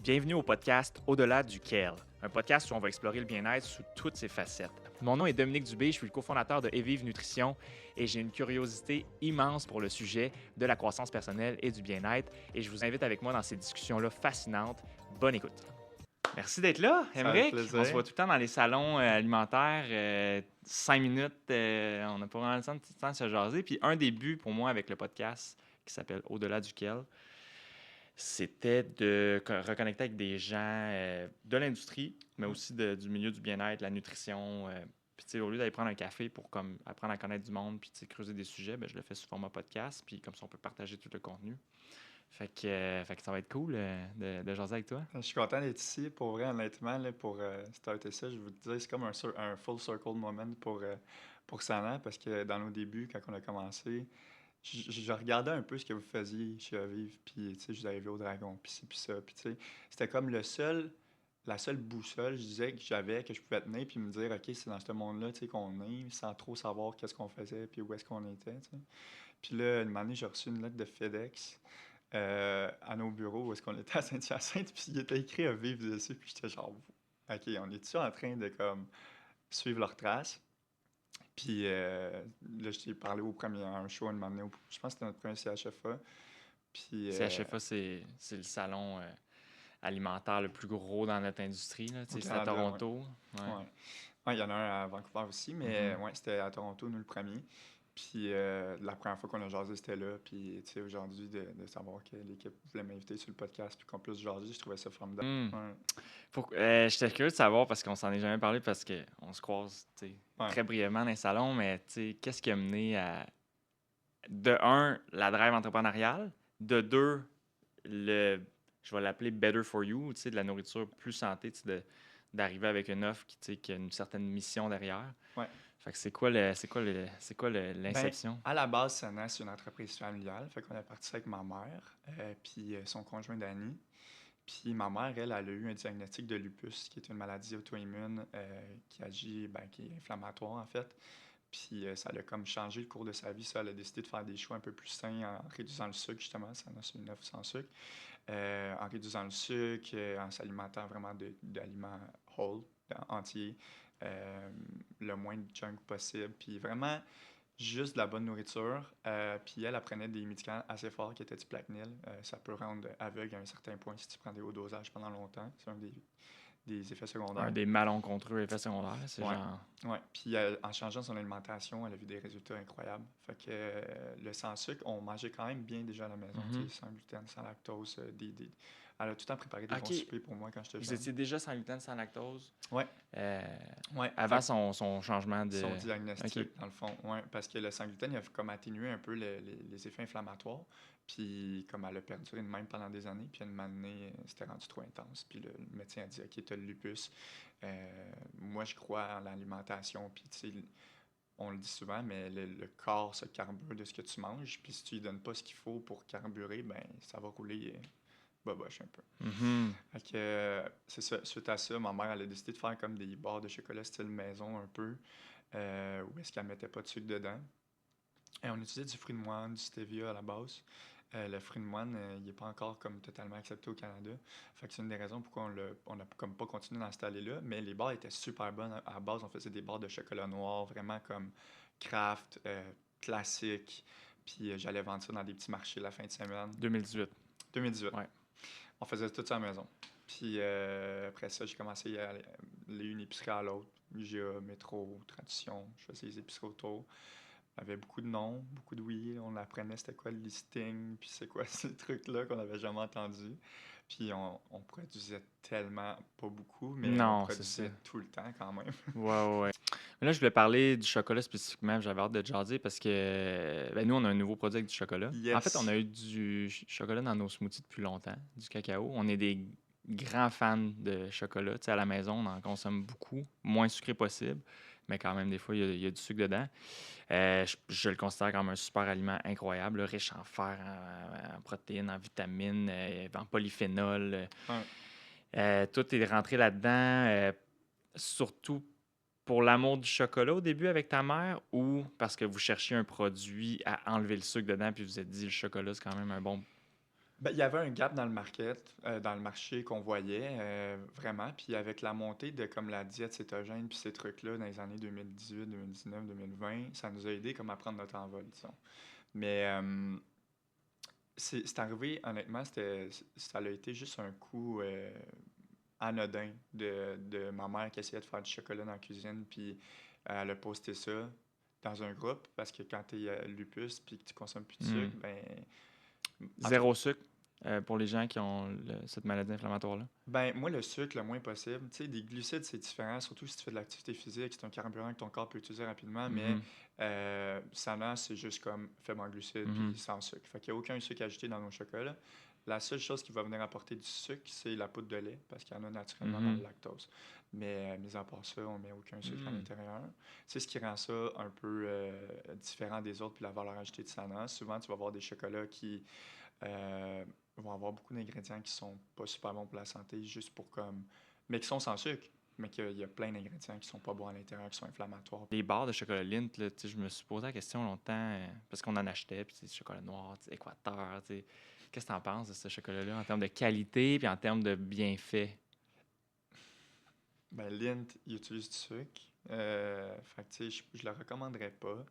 Bienvenue au podcast Au-delà du Kale, un podcast où on va explorer le bien-être sous toutes ses facettes. Mon nom est Dominique Dubé, je suis le cofondateur de Evive Nutrition et j'ai une curiosité immense pour le sujet de la croissance personnelle et du bien-être et je vous invite avec moi dans ces discussions-là fascinantes. Bonne écoute. Merci d'être là, Ça fait Émeric. On se plaisir. voit tout le temps dans les salons alimentaires. 5 minutes, on n'a pas vraiment le temps de se jaser. Puis un des buts pour moi avec le podcast qui s'appelle Au-delà du Kale, c'était de reconnecter avec des gens de l'industrie, mais aussi du milieu du bien-être, la nutrition. Puis, tu sais, au lieu d'aller prendre un café pour comme, apprendre à connaître du monde puis tu sais, creuser des sujets, ben, je le fais sous format podcast. Puis, comme ça, on peut partager tout le contenu. Fait que ça va être cool de jaser avec toi. Je suis content d'être ici. Pour vrai, honnêtement, là, pour starter ça, je vous disais, c'est comme un full circle moment pour Sana, parce que dans nos débuts, quand on a commencé, je regardais un peu ce que vous faisiez chez Aviv, puis tu sais, je vous avais vu au Dragon, puis ci, puis ça, puis tu sais, c'était comme la seule boussole, je disais, que j'avais, que je pouvais tenir, puis me dire, OK, c'est dans ce monde-là, tu sais, qu'on est, sans trop savoir qu'est-ce qu'on faisait, puis où est-ce qu'on était, tu sais. Puis là, une année, j'ai reçu une lettre de FedEx à nos bureaux où est-ce qu'on était à Saint-Hyacinthe, puis il était écrit à vivre dessus, puis j'étais genre, OK, on est-tu en train de comme suivre leurs traces? Puis là, je t'ai parlé à un show à un moment donné, je pense que c'était notre premier CHFA. Puis CHFA, c'est le salon alimentaire le plus gros dans notre industrie. Là. Tu au sais, c'est à Canada, ouais. Toronto. Ouais. Ouais. Ouais, il y en a un à Vancouver aussi, mais Mhm. ouais, c'était à Toronto, nous, le premier. Puis la première fois qu'on a jasé, c'était là. Puis, tu sais, aujourd'hui, de savoir que l'équipe voulait m'inviter sur le podcast puis qu'on puisse jaser, je trouvais ça formidable. Hmm. Ouais. J'étais curieux de savoir parce qu'on s'en est jamais parlé parce qu'on se croise tu sais, Ouais. très brièvement dans les salons, mais tu sais, qu'est-ce qui a mené à, de un, la drive entrepreneuriale, de deux, je vais l'appeler better for you, tu sais, de la nourriture plus santé, tu sais, d'arriver avec une offre qui, tu sais, qui a une certaine mission derrière. Ouais. Fait que c'est quoi Ben, l'inception? à la base, Sana, c'est une entreprise familiale. Fait qu'on a parti ça avec ma mère, puis son conjoint Danny. Puis ma mère, elle a eu un diagnostic de lupus, qui est une maladie auto-immune qui agit, ben, qui est inflammatoire en fait. Puis ça a comme changé le cours de sa vie. Ça, elle a décidé de faire des choix un peu plus sains en réduisant le sucre, justement. Ça en a sur une offre sans sucre. En réduisant le sucre, en s'alimentant vraiment d'aliments whole, entiers, euh, le moins de junk possible. Puis vraiment, juste de la bonne nourriture. Puis elle prenait des médicaments assez forts qui étaient du Plaquenil. Ça peut rendre aveugle à un certain point si tu prends des hauts dosages pendant longtemps. C'est un des effets Un secondaires. des malencontreux effets secondaires, c'est Ouais. genre... Ouais. Puis en changeant son alimentation, elle a vu des résultats incroyables. Fait que le sans sucre, on mangeait quand même bien déjà à la maison, tu Mhm. sais, sans gluten, sans lactose. Elle a tout le temps préparé des bons OK, soupers pour moi quand j'étais vous jeune. étiez déjà sans gluten, sans lactose Ouais, euh, ouais. avant Fait son changement son de... OK. diagnostic, dans le fond, ouais, parce que le sang gluten, il a comme atténué un peu les effets inflammatoires. Puis comme elle a perduré de même pendant des années, puis à un moment donné, c'était rendu trop intense. Puis le médecin a dit, OK, tu as le lupus. Moi, je crois en l'alimentation, puis tu sais, on le dit souvent, mais le corps se carbure de ce que tu manges. Puis si tu lui donnes pas ce qu'il faut pour carburer, ben ça va rouler boboche un peu. Mhm. Fait que, c'est ça. Suite à ça, ma mère, elle a décidé de faire comme des barres de chocolat style maison un peu, où est-ce qu'elle mettait pas de sucre dedans. Et on utilisait du fruit de moine, du stevia à la base. Le fruit de moine, il n'est pas encore comme totalement accepté au Canada. Fait que c'est une des raisons pourquoi on a comme pas continué dans cette allée-là. Mais les barres étaient super bonnes. À la base, on faisait des barres de chocolat noir, vraiment comme craft, classique. Puis j'allais vendre ça dans des petits marchés la fin de semaine. 2018. 2018. Ouais. On faisait tout ça à la maison. Puis après ça, j'ai commencé à aller une épicerie à l'autre. IGA, Métro, Tradition. Je faisais les épiceries autour. Il y avait beaucoup de noms, beaucoup de oui. On apprenait c'était quoi le listing, puis c'est quoi ces trucs-là qu'on n'avait jamais entendu. Puis on produisait tellement, pas beaucoup, mais on Non, c'est ça. produisait tout le temps quand même. Ouais, ouais, ouais. Mais là, je voulais parler du chocolat spécifiquement. J'avais hâte de te jaser parce que ben, nous, on a un nouveau produit avec du chocolat. En fait, on Yes! a eu du chocolat dans nos smoothies depuis longtemps, du cacao. On est des grands fans de chocolat. Tu sais, à la maison, on en consomme beaucoup, moins sucré possible, mais quand même, des fois, il y a du sucre dedans. Je le considère comme un super aliment incroyable, là, riche en fer, en protéines, en vitamines, en polyphénol. Ouais. Tout est rentré là-dedans, surtout pour l'amour du chocolat au début avec ta mère ou parce que vous cherchiez un produit à enlever le sucre dedans puis vous vous êtes dit le chocolat, c'est quand même un bon. Ben, il y avait un gap dans le dans le marché qu'on voyait, vraiment. Puis avec la montée de comme la diète cétogène puis ces trucs-là dans les années 2018, 2019, 2020, ça nous a aidé comme à prendre notre envol, disons. Mais c'est arrivé, honnêtement, ça a été juste un coup anodin de ma mère qui essayait de faire du chocolat dans la cuisine, puis elle a posté ça dans un groupe, parce que quand tu es lupus puis que tu consommes plus de Hmm. sucre, ben, en tout cas, Zéro sucre pour les gens qui ont cette maladie inflammatoire-là. ben, moi, le sucre le moins possible. Tu sais, des glucides, c'est différent, surtout si tu fais de l'activité physique, c'est un carburant que ton corps peut utiliser rapidement, mais Mhm. Sana, c'est juste comme faible en glucides puis Mhm. sans sucre. Fait qu'il n'y a aucun sucre ajouté dans nos chocolats. La seule chose qui va venir apporter du sucre, c'est la poudre de lait, parce qu'il y en a naturellement dans le Mhm. lactose. Mais mis à part ça, on met aucun sucre à Hmm. l'intérieur. C'est ce qui rend ça un peu différent des autres, puis la valeur ajoutée de Sana. Souvent, tu vas avoir des chocolats qui euh, vont avoir beaucoup d'ingrédients qui sont pas super bons pour la santé, juste pour comme. Mais qui sont sans sucre, mais qu'il y a plein d'ingrédients qui sont pas bons à l'intérieur, qui sont inflammatoires. Les barres de chocolat Lindt, là, tu sais, je me suis posé la question longtemps parce qu'on en achetait, puis c'est du chocolat noir, tu sais, Équateur. Tu sais. Qu'est-ce que tu en penses de ce chocolat-là en termes de qualité puis en termes de bienfaits? Ben, Lindt, il utilise du sucre. Fait que, tu sais, je le recommanderais pas.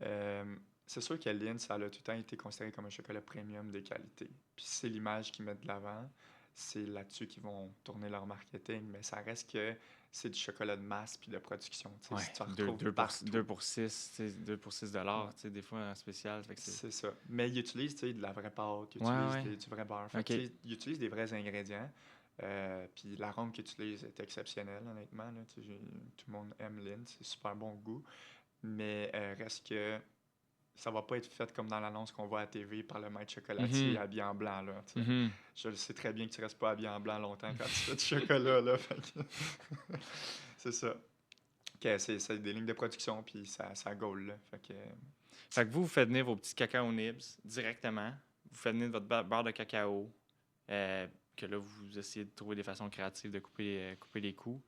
Euh, c'est sûr que Lindt, ça a tout le temps été considéré comme un chocolat premium de qualité. Puis c'est l'image qu'ils mettent de l'avant. C'est là-dessus qu'ils vont tourner leur marketing. Mais ça reste que c'est du chocolat de masse puis de production. Tu sais, Ouais, si tu en 2 retrouves 2 partout. pour 6, 2 pour 6 Ouais. tu sais, des fois en spécial. Fait que c'est... C'est ça. Mais ils utilisent, tu sais, de la vraie pâte, ils Ouais, utilisent ouais. du vrai beurre. Fait que, OK. tu sais, ils utilisent des vrais ingrédients. Puis l'arôme qu'ils utilisent est exceptionnel, honnêtement. Là. Tu sais, tout le monde aime Lindt, c'est super bon goût. Mais reste que ça va pas être fait comme dans l'annonce qu'on voit à TV par le maître chocolatier Mhm. habillé en blanc. Là, tu sais. Mhm. Je le sais très bien que tu restes pas habillé en blanc longtemps quand tu fais du chocolat. Là, fait que c'est ça. Que c'est des lignes de production, puis ça gaule. Là. Fait que, Fait que vous faites venir vos petits cacao nibs directement. Vous faites venir votre beurre de cacao. euh, que là, vous essayez de trouver des façons créatives de couper les coûts.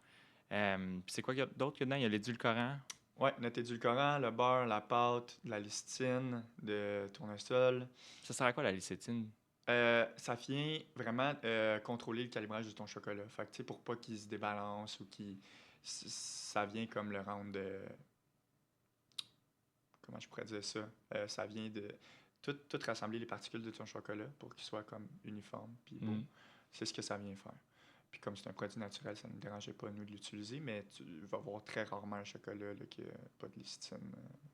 Puis c'est quoi d'autre que dedans? Il y a l'édulcorant. ouais, notre édulcorant, le beurre, la pâte, de la lysine, de tournesol. Ça sert à quoi la lécithine? Ça vient vraiment contrôler le calibrage de ton chocolat. Fait que, tu sais, pour pas qu'il se débalance ou qu'il. Ça vient comme le rendre. Comment je pourrais dire ça? Ça vient de tout rassembler les particules de ton chocolat pour qu'il soit comme uniforme puis beau. Mm. C'est ce que ça vient faire. Puis comme c'est un produit naturel, ça ne nous dérangeait pas, nous, de l'utiliser, mais tu vas voir très rarement un chocolat là, qui n'a pas de lécithine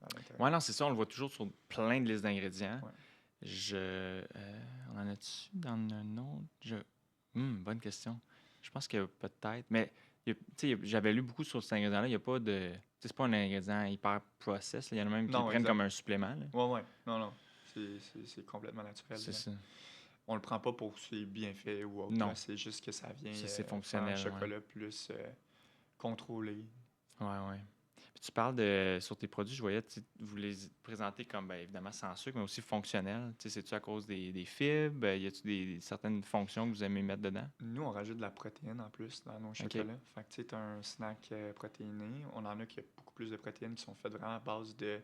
à l'intérieur. Ouais, non, c'est ça. On le voit toujours sur plein de listes d'ingrédients. Ouais. On en a-tu dans un autre? Bonne question. Je pense que peut-être. Mais tu sais, j'avais lu beaucoup sur cet ingrédient-là. Il n'y a pas de. Tu sais, c'est pas un ingrédient hyper process. Là. Il y en a même qui le Non, prennent comme exact. un supplément. Là. Ouais, ouais. Non, non. C'est complètement naturel. C'est ça. On le prend pas pour ses bienfaits ou autre. Là. Non. C'est juste que ça vient C'est faire un fonctionnel, ouais. chocolat plus contrôlé. Ouais, ouais. Puis tu parles de. Sur tes produits, je voyais, vous les présenter comme, ben, évidemment, sans sucre, mais aussi fonctionnels. Tu sais, c'est-tu à cause des fibres? Y a-tu certaines fonctions que vous aimez mettre dedans? Nous, on rajoute de la protéine en plus dans nos OK. chocolats. Fait que tu sais, t'as un snack protéiné. On en a qui a beaucoup plus de protéines qui sont faites vraiment à base de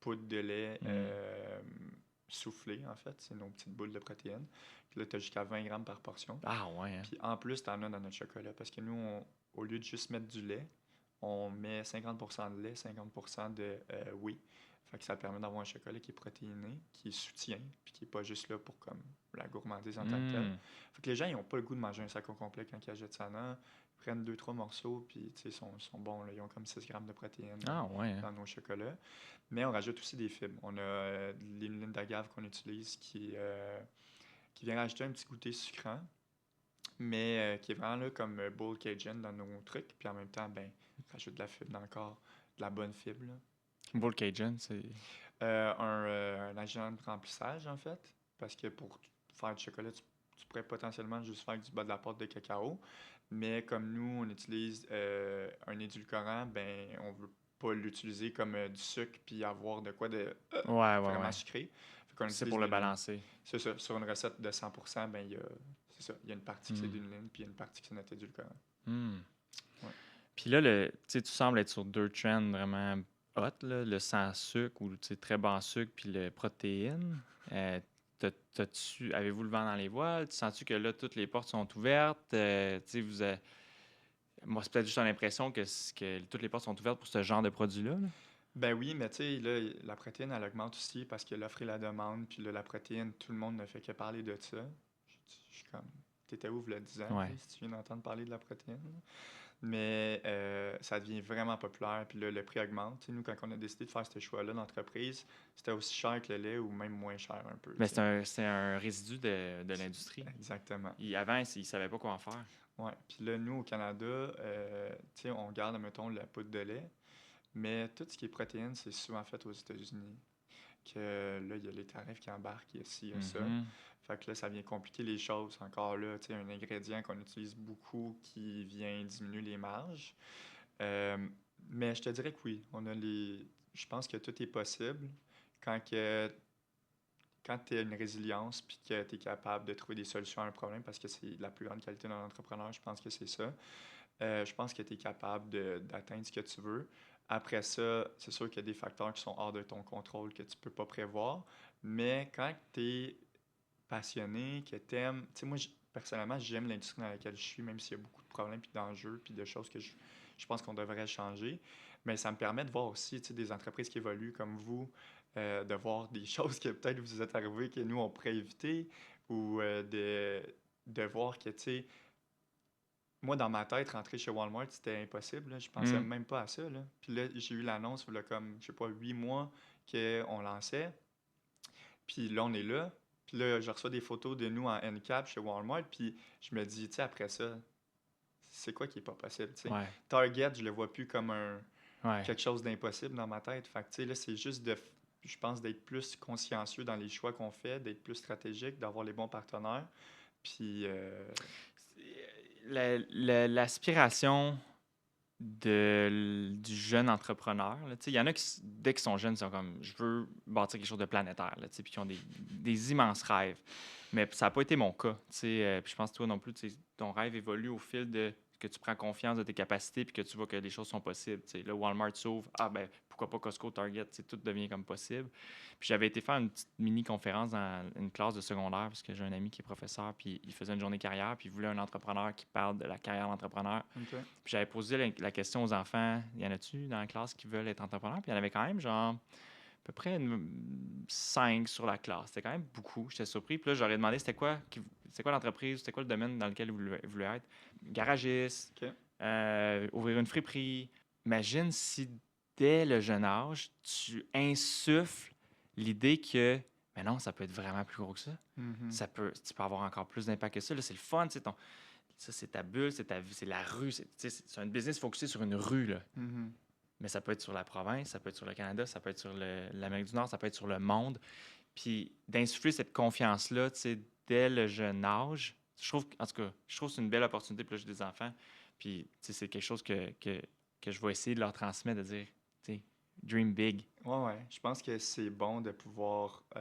poudre de lait Mm. soufflée, en fait. C'est nos petites boules de protéines. Puis là, t'as jusqu'à 20 grammes par portion. Ah, ouais, hein? Puis en plus, t'en as dans notre chocolat. Parce que nous, au lieu de juste mettre du lait, on met 50% de lait, 50% de whey. Fait que ça permet d'avoir un chocolat qui est protéiné, qui soutient, puis qui est pas juste là pour comme la gourmandise en tant que telle. Mm. Fait que les gens, ils ont pas le goût de manger un sac au complet quand ils achètent ça. Non, ils prennent 2-3 morceaux, puis tu sais, sont bons. Là. Ils ont comme 6 grammes de protéines Ah, ouais, hein? dans nos chocolats. Mais on rajoute aussi des fibres. On a de l'inuline d'agave qu'on utilise qui vient rajouter un petit goûter sucrant, mais qui est vraiment là comme Bull Cajun dans nos trucs. Puis en même temps, ben, rajoute de la fibre encore, de la bonne fibre. Là. Bull Cajun, c'est. Un agent de remplissage, en fait, parce que pour faire du chocolat, tu pourrais potentiellement juste faire du bas de la pâte de cacao, mais comme nous, on utilise un édulcorant, ben, on veut pas l'utiliser comme du sucre puis avoir de quoi de Ouais, ouais, vraiment ouais. sucré. Fait qu'on C'est utilise pour de le l'inuline. balancer. C'est ça, sur une recette de 100%, ben, c'est ça, il y a une partie qui c'est Mm. d'inuline puis il y a une partie qui c'est notre édulcorant. Mm. Ouais. Puis là, tu sais, tu sembles être sur deux trends vraiment hot, là, le sans sucre ou tu sais, très bas en sucre, puis le protéine. avez-vous le vent dans les voiles? Tu sens-tu que là, toutes les portes sont ouvertes? Tu sais, moi, c'est peut-être juste l'impression que toutes les portes sont ouvertes pour ce genre de produit-là. Là. Ben oui, mais tu sais, là, la protéine, elle augmente aussi parce que l'offre et la demande, puis là, la protéine, tout le monde ne fait que parler de ça. Je suis comme, t'étais où, il y a 10 ans, tu Ouais. sais, si tu viens d'entendre parler de la protéine? Là? Mais ça devient vraiment populaire, puis là, le prix augmente. Tu sais, nous, quand on a décidé de faire ce choix-là d'entreprise, c'était aussi cher que le lait ou même moins cher un peu, Mais tu sais. c'est un résidu de l'industrie. Exactement. Avant, ils ne savaient pas quoi en faire. Ouais. Puis là, nous, au Canada, tu sais, on garde, mettons, la poudre de lait, mais tout ce qui est protéines, c'est souvent fait aux États-Unis. Que là, il y a les tarifs qui embarquent, il y a ci, il y a ça. Mhm. Fait que là, ça vient compliquer les choses. Encore là, tu sais, un ingrédient qu'on utilise beaucoup qui vient diminuer les marges. Euh, mais je te dirais que oui, on a les. Je pense que tout est possible quand quand tu as une résilience puis que tu es capable de trouver des solutions à un problème, parce que c'est la plus grande qualité d'un entrepreneur, je pense que c'est ça. Je pense que tu es capable d'atteindre ce que tu veux. Après ça, c'est sûr qu'il y a des facteurs qui sont hors de ton contrôle que tu peux pas prévoir. Mais quand tu es passionné, que tu aimes. Tu sais, moi, personnellement, j'aime l'industrie dans laquelle je suis, même s'il y a beaucoup de problèmes, puis d'enjeux, puis de choses que je pense qu'on devrait changer. Mais ça me permet de voir aussi, tu sais, des entreprises qui évoluent comme vous, de voir des choses que peut-être vous êtes arrivées que nous, on pourrait éviter, ou de voir que, tu sais, moi, dans ma tête, rentrer chez Walmart, c'était impossible. Là. Je pensais Mm. même pas à ça. Là. Puis là, j'ai eu l'annonce, il y a comme, je sais pas, 8 mois qu'on lançait. Puis là, on est là. Puis là, je reçois des photos de nous en NCAP chez Walmart. Puis je me dis, tu sais, après ça, c'est quoi qui est pas possible, tu sais? Ouais. Target, je le vois plus comme Ouais. quelque chose d'impossible dans ma tête. Fait que, tu sais, là, c'est juste je pense, d'être plus consciencieux dans les choix qu'on fait, d'être plus stratégique, d'avoir les bons partenaires. Puis, L'aspiration du jeune entrepreneur, là, tu sais, il y en a qui, dès qu'ils sont jeunes, ils sont comme, je veux bâtir quelque chose de planétaire, là, tu sais, puis qui ont des immenses rêves. Mais ça n'a pas été mon cas. Tu sais, puis je pense que toi non plus, tu sais, ton rêve évolue au fil de que tu prends confiance de tes capacités puis que tu vois que les choses sont possibles. Tu sais, là, Walmart s'ouvre, ah ben pourquoi pas Costco, Target, tu sais, tout devient comme possible. Puis j'avais été faire une petite mini-conférence dans une classe de secondaire parce que j'ai un ami qui est professeur puis il faisait une journée carrière puis il voulait un entrepreneur qui parle de la carrière d'entrepreneur. OK. Puis j'avais posé la question aux enfants, y en a-tu dans la classe qui veulent être entrepreneurs? Puis il y en avait quand même genre à peu près 5 sur la classe. C'était quand même beaucoup. J'étais surpris. Puis là, j'aurais demandé c'était quoi l'entreprise, c'était quoi le domaine dans lequel vous voulez être. Garagiste, OK. ouvrir une friperie. Imagine si dès le jeune âge, tu insuffles l'idée que, mais non, ça peut être vraiment plus gros que ça. Mhm. Tu peux avoir encore plus d'impact que ça. Là, c'est le fun. Ça, c'est ta bulle, c'est la rue. C'est un business focusé sur une rue. Là. Mhm. Mais ça peut être sur la province, ça peut être sur le Canada, ça peut être sur l'Amérique du Nord, ça peut être sur le monde. Puis d'insuffler cette confiance-là, tu sais, dès le jeune âge, en tout cas, je trouve que c'est une belle opportunité. Puis là, j'ai des enfants. Puis, tu sais, c'est quelque chose que je vais essayer de leur transmettre, de dire, tu sais, dream big. Ouais, ouais. Je pense que c'est bon de pouvoir, tu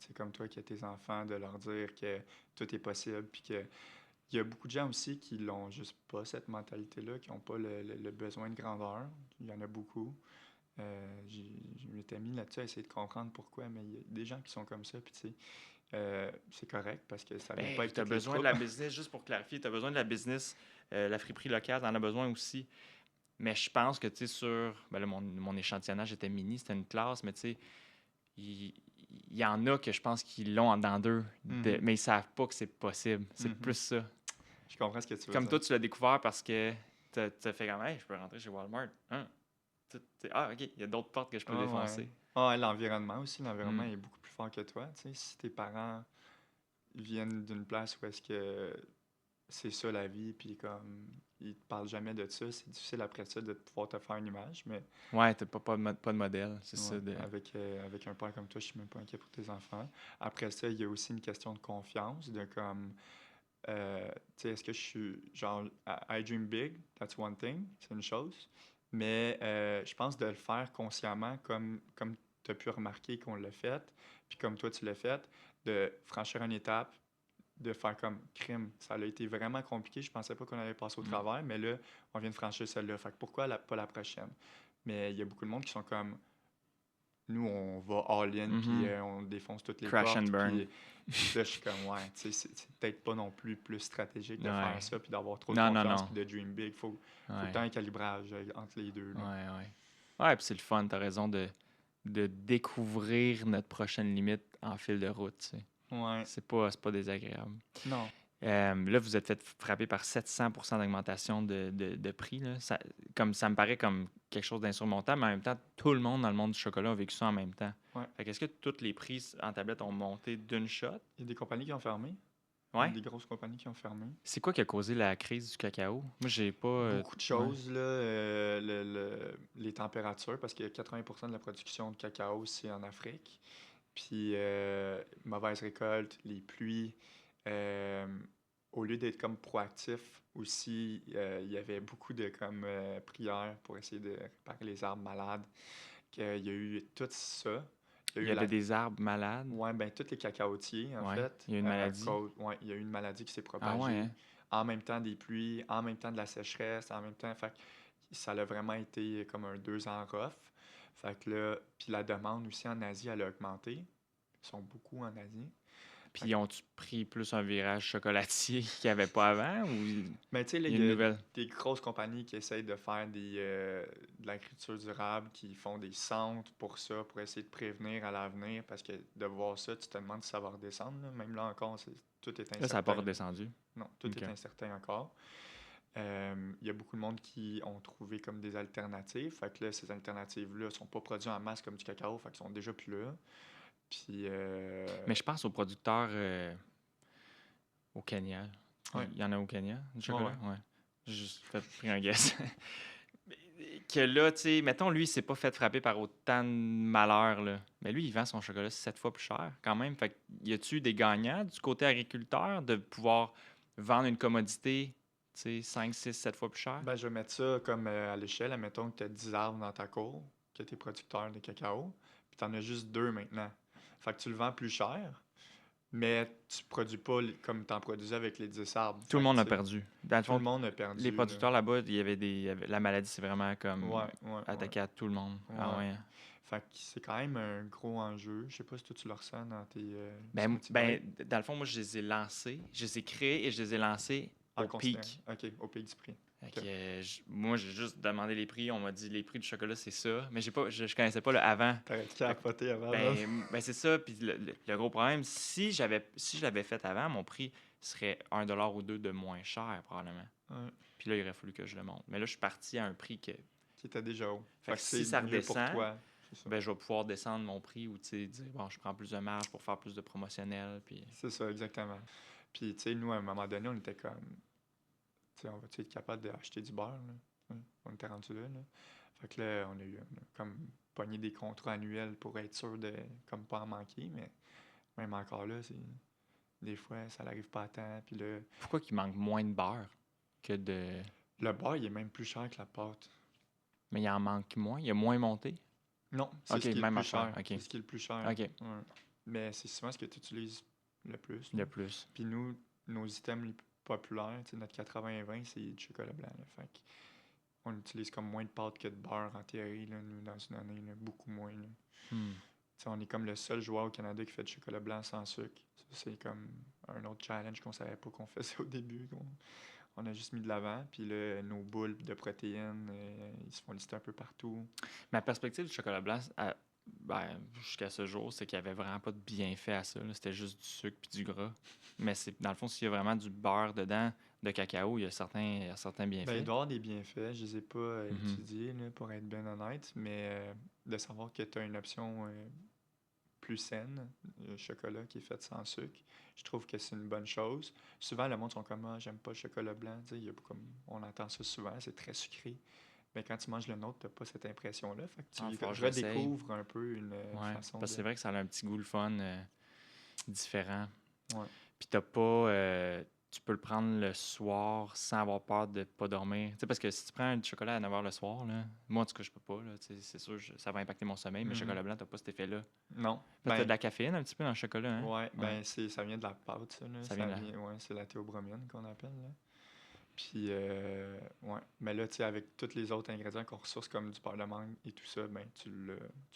sais, comme toi qui as tes enfants, de leur dire que tout est possible, puis que il y a beaucoup de gens aussi qui l'ont juste pas, cette mentalité-là, qui n'ont pas le besoin de grandeur. Il y en a beaucoup. Je m'étais mis là-dessus à essayer de comprendre pourquoi, mais il y a des gens qui sont comme ça, puis tu sais, c'est correct parce que ça vient pas Ben, avec tu as toutes les besoin de la troubles. business, juste pour clarifier, tu as besoin de la business, la friperie locale, tu en as besoin aussi. Mais je pense que, tu sais, ben là, mon échantillonnage était mini, c'était une classe, mais tu sais, il, il y en a que je pense qu'ils l'ont en dedans d'eux, Mhm. mais ils savent pas que c'est possible. C'est plus Mhm. ça. Je comprends ce que tu veux Comme dire. toi, tu l'as découvert parce que tu as fait comme, hey, je peux rentrer chez Walmart. Hein? Ah, OK, il y a d'autres portes que je peux Ouais, ouais. défoncer. Ouais, l'environnement aussi, l'environnement Hmm. est beaucoup plus fort que toi. Tu sais, si tes parents viennent d'une place où est-ce que c'est ça la vie, puis comme ils te parlent jamais de ça, c'est difficile après ça de pouvoir te faire une image, mais Ouais, t'as pas de modèle, c'est ouais, ça. avec un père comme toi, je suis même pas inquiet pour tes enfants. Après ça, il y a aussi une question de confiance, de comme, tu sais, est-ce que je suis, genre, I dream big, that's one thing, c'est une chose, mais je pense de le faire consciemment, comme tu as pu remarquer qu'on l'a fait, puis comme toi tu l'as fait, de franchir une étape, de faire comme crime. Ça a été vraiment compliqué. Je pensais pas qu'on allait passer au Hmm. travers, mais là, on vient de franchir celle-là. Fait que pourquoi pas la prochaine? Mais il y a beaucoup de monde qui sont comme nous, on va all-in, puis Mhm. on défonce toutes les Crash and portes. burn. Puis là, je suis comme, ouais, tu sais, c'est peut-être pas non plus stratégique de faire Ouais. ça, puis d'avoir trop de Non, non, confiance, non. puis de dream big. Faut que tu aies Ouais. un calibrage entre les deux. Ouais, Là. ouais. Ouais, puis c'est le fun, t'as raison de découvrir notre prochaine limite en fil de route, tu sais. Ouais. C'est pas désagréable. Non. Là, vous êtes fait frapper par 700% d'augmentation de prix. Là. Ça me paraît comme quelque chose d'insurmontable, mais en même temps, tout le monde dans le monde du chocolat a vécu ça en même temps. Ouais. Fait qu'est-ce que tous les prix en tablette ont monté d'une shot? Il y a des compagnies qui ont fermé. Ouais. Des grosses compagnies qui ont fermé. C'est quoi qui a causé la crise du cacao? Moi, j'ai pas. Beaucoup de Ouais. choses, là, les températures, parce que 80% de la production de cacao, c'est en Afrique. Puis, mauvaise récolte, les pluies. euh, Au lieu d'être comme proactif aussi, il y avait beaucoup de comme prières pour essayer de réparer les arbres malades. Il y a eu tout ça. Il y Il a y eu avait des arbres malades. ouais, ben, tous les cacaotiers, en Ouais. fait. Il y a une maladie. Ouais, il y a eu une maladie qui s'est Ah ouais, propagée hein? en même temps des pluies, en même temps de la sécheresse, en même temps. Fait que ça a vraiment été comme un 2 ans rough. Fait que là, puis la demande aussi en Asie, elle a augmenté. Ils sont beaucoup en Asie. Fait Puis ont-tu pris plus un virage chocolatier qu'il n'y avait pas avant ou mais tu sais, là, il y a il une y a nouvelle? des grosses compagnies qui essayent de faire de l'agriculture durable, qui font des centres pour ça, pour essayer de prévenir à l'avenir, parce que de voir ça, tu te demandes si ça va redescendre. Là. Même là encore, tout est Là, ça n'a pas incertain. redescendu. Non, tout OK. est incertain encore. Il y a beaucoup de monde qui ont trouvé comme des alternatives. Fait que là, ces alternatives-là sont pas produites en masse comme du cacao, fait qu'ils sont déjà plus là. Puis, Mais je pense aux producteurs au Kenya. ouais, Il y en a au Kenya, du ouais, chocolat? ouais. Ouais. J'ai juste pris un guess. Que là, tu sais, mettons, lui, il s'est pas fait frapper par autant de malheur, là. Mais lui, il vend son chocolat 7 fois plus cher, quand même. Fait que, y a-tu des gagnants du côté agriculteur de pouvoir vendre une commodité, tu sais, 5, 6, 7 fois plus cher? Ben, je vais mettre ça comme à l'échelle. Admettons que tu as 10 arbres dans ta cour, que tu es producteur de cacao, puis tu en as juste 2 maintenant. Fait que tu le vends plus cher, mais tu produis pas comme tu en produisais avec les 10 arbres. Tout le Fait que, monde tu a sais, perdu. Dans le tout le fond, monde a les perdu, là. producteurs là-bas, la maladie, c'est vraiment comme Ouais, ouais, ouais. attaqué à tout le monde. Ah Ouais. ouais, hein. Fait que c'est quand même un gros enjeu. Je sais pas si toi tu le ressens dans tes Ben, smoothie bites. dans le fond, moi, je les ai lancés. Je les ai créés et je les ai lancés En au considérant. pic. OK, au pays du prix. Fait OK. que, moi, j'ai juste demandé les prix. On m'a dit les prix du chocolat, c'est ça. Mais je connaissais pas le avant. T'aurais Fait que, capoté avant, là. ben, c'est ça. Puis le gros problème, si je l'avais fait avant, mon prix serait 1 $ ou 2 de moins cher, probablement. Ouais. Puis là, il aurait fallu que je le monte. Mais là, je suis parti à un prix que. Qui était déjà haut. Fait Fait que que si c'est ça mieux pour redescend, toi. C'est ça. ben, je vais pouvoir descendre mon prix ou, tu sais, dire, bon, je prends plus de marge pour faire plus de promotionnel. Puis. C'est ça, exactement. Puis, tu sais, nous, à un moment donné, on était comme. Tu sais, on va-tu être capable d'acheter du beurre, là? Ouais, on était rendu là, là. Fait que là, on a comme pogné des contrats annuels pour être sûr de comme pas en manquer, mais même encore là, c'est. Des fois, ça n'arrive pas à temps. Puis là, Pourquoi qu'il manque moins de beurre que de. le beurre, il est même plus cher que la pâte. Mais il en manque moins? Il a moins monté? Non, c'est Ok, ce qui est le même plus affaire. cher. Ok. C'est ce qui est le plus cher. Ok. Ouais. Mais c'est souvent ce que tu utilises le plus. Le Là. plus. Puis nous, nos items les plus populaires, tu sais, notre 80-20, c'est du chocolat blanc. Là. Fait on utilise comme moins de pâte que de beurre en théorie, là, nous, dans une année, là, beaucoup moins. Là. Hmm. Tu sais, on est comme le seul joueur au Canada qui fait du chocolat blanc sans sucre. Ça, c'est comme un autre challenge qu'on savait pas qu'on faisait au début. On a juste mis de l'avant. Puis là, nos boules de protéines, ils se font lister un peu partout. Ma perspective du chocolat blanc, ben, jusqu'à ce jour, c'est qu'il n'y avait vraiment pas de bienfait à ça. Là. C'était juste du sucre puis du gras. Mais c'est dans le fond, s'il y a vraiment du beurre dedans, de cacao, il y a certains Ben, il bienfaits. doit y avoir des bienfaits. Je les ai pas Mhm. étudiés, là, pour être bien honnête. Mais de savoir que tu as une option plus saine, le chocolat qui est fait sans sucre, je trouve que c'est une bonne chose. Souvent, le monde sont comme ah, j'aime pas le chocolat blanc. Tu sais, il y a comme, on entend ça souvent, c'est très sucré. Mais quand tu manges le nôtre, tu n'as pas cette impression-là. Fait que Ah, tu faut que je l'essaye. redécouvres un peu une Ouais. façon Parce que de. c'est vrai que ça a un petit goût le fun différent. Ouais. Puis t'as pas. Tu peux le prendre le soir sans avoir peur de pas dormir. Tu sais, parce que si tu prends du chocolat à 9 h le soir, là, moi en tout cas, je peux pas. Là, tu sais, c'est sûr, ça va impacter mon sommeil, mais le Mhm. chocolat blanc, t'as pas cet effet-là. Non. Parce que t'as de la caféine un petit peu dans le chocolat, hein? Ouais, ben ça vient de la pâte, ça, là. Ça vient de là. Ouais, c'est la théobromine qu'on appelle, là. Puis, ouais. Mais là, tu sais, avec tous les autres ingrédients qu'on ressource comme du beurre de mangue et tout ça, ben tu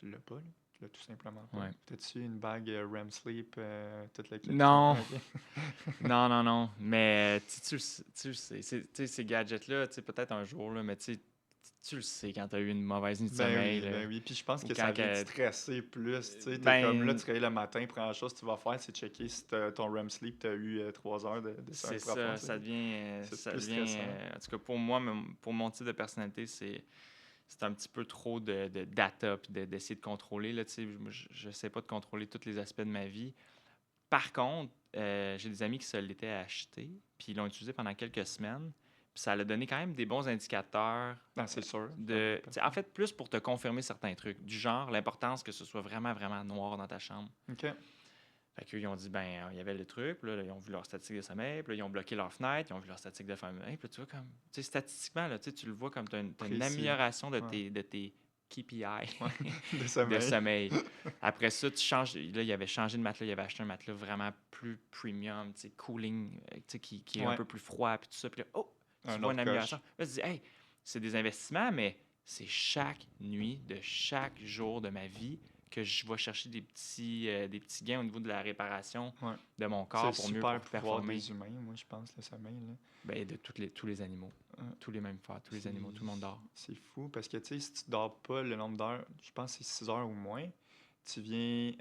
l'as pas, là. là, tout simplement pas. Ouais. T'as-tu une bague REM sleep, toute la kit? Non, Ok. non. Mais tu le sais. Tu sais, ces gadgets-là, tu sais, peut-être un jour, là, mais tu le sais quand tu as eu une mauvaise nuit de sommeil, là, Ben oui. Puis je pense ou que quand ça vient te que, stresser plus. Tu sais, t'es comme là, tu ben, te réveilles le matin, première chose que tu vas faire, c'est checker si ton REM sleep, t'as eu 3 heures de sommeil c'est profond. ça, Tu sais. C'est plus stressant. en tout cas pour moi, pour mon type de personnalité, c'est un petit peu trop de data puis d'essayer de contrôler. Là, tu sais, je sais pas de contrôler tous les aspects de ma vie. Par contre, j'ai des amis qui se l'étaient achetés, puis ils l'ont utilisé pendant quelques semaines. Puis ça a donné quand même des bons indicateurs Non, c'est sûr. Ça va de. être Tu sais, en parfait. fait, plus pour te confirmer certains trucs, du genre l'importance que ce soit vraiment, vraiment noir dans ta chambre. OK. Fait qu'eux, ils ont dit, ben, il y avait le truc, puis là, ils ont vu leur statistique de sommeil, puis là, ils ont bloqué leur fenêtre, ils ont vu leur statistique de sommeil, puis là, tu vois, comme, tu sais, statistiquement, là, tu sais, tu le vois comme tu as une Précis. amélioration Ouais. de tes KPI Ouais. De de sommeil. sommeil. Après ça, tu changes, là, il avait changé de matelas, il avait acheté un matelas vraiment plus premium, tu sais, cooling, tu sais, qui est un Ouais. peu plus froid, puis tout ça, puis là, oh, tu Un vois autre une amélioration. coche. Là, tu dis, hey, c'est des investissements, mais c'est chaque nuit de chaque jour de ma vie que je vais chercher des petits gains au niveau de la réparation Ouais. de mon C'est le corps super pour pouvoir performer. des humains, moi, je pense, le sommeil. Là. Ben, de tous les animaux. Ouais. Tous les mêmes faire, tous les animaux, tout le monde dort. C'est fou parce que, tu sais, si tu dors pas le nombre d'heures, je pense que c'est 6 heures ou moins, tu viens.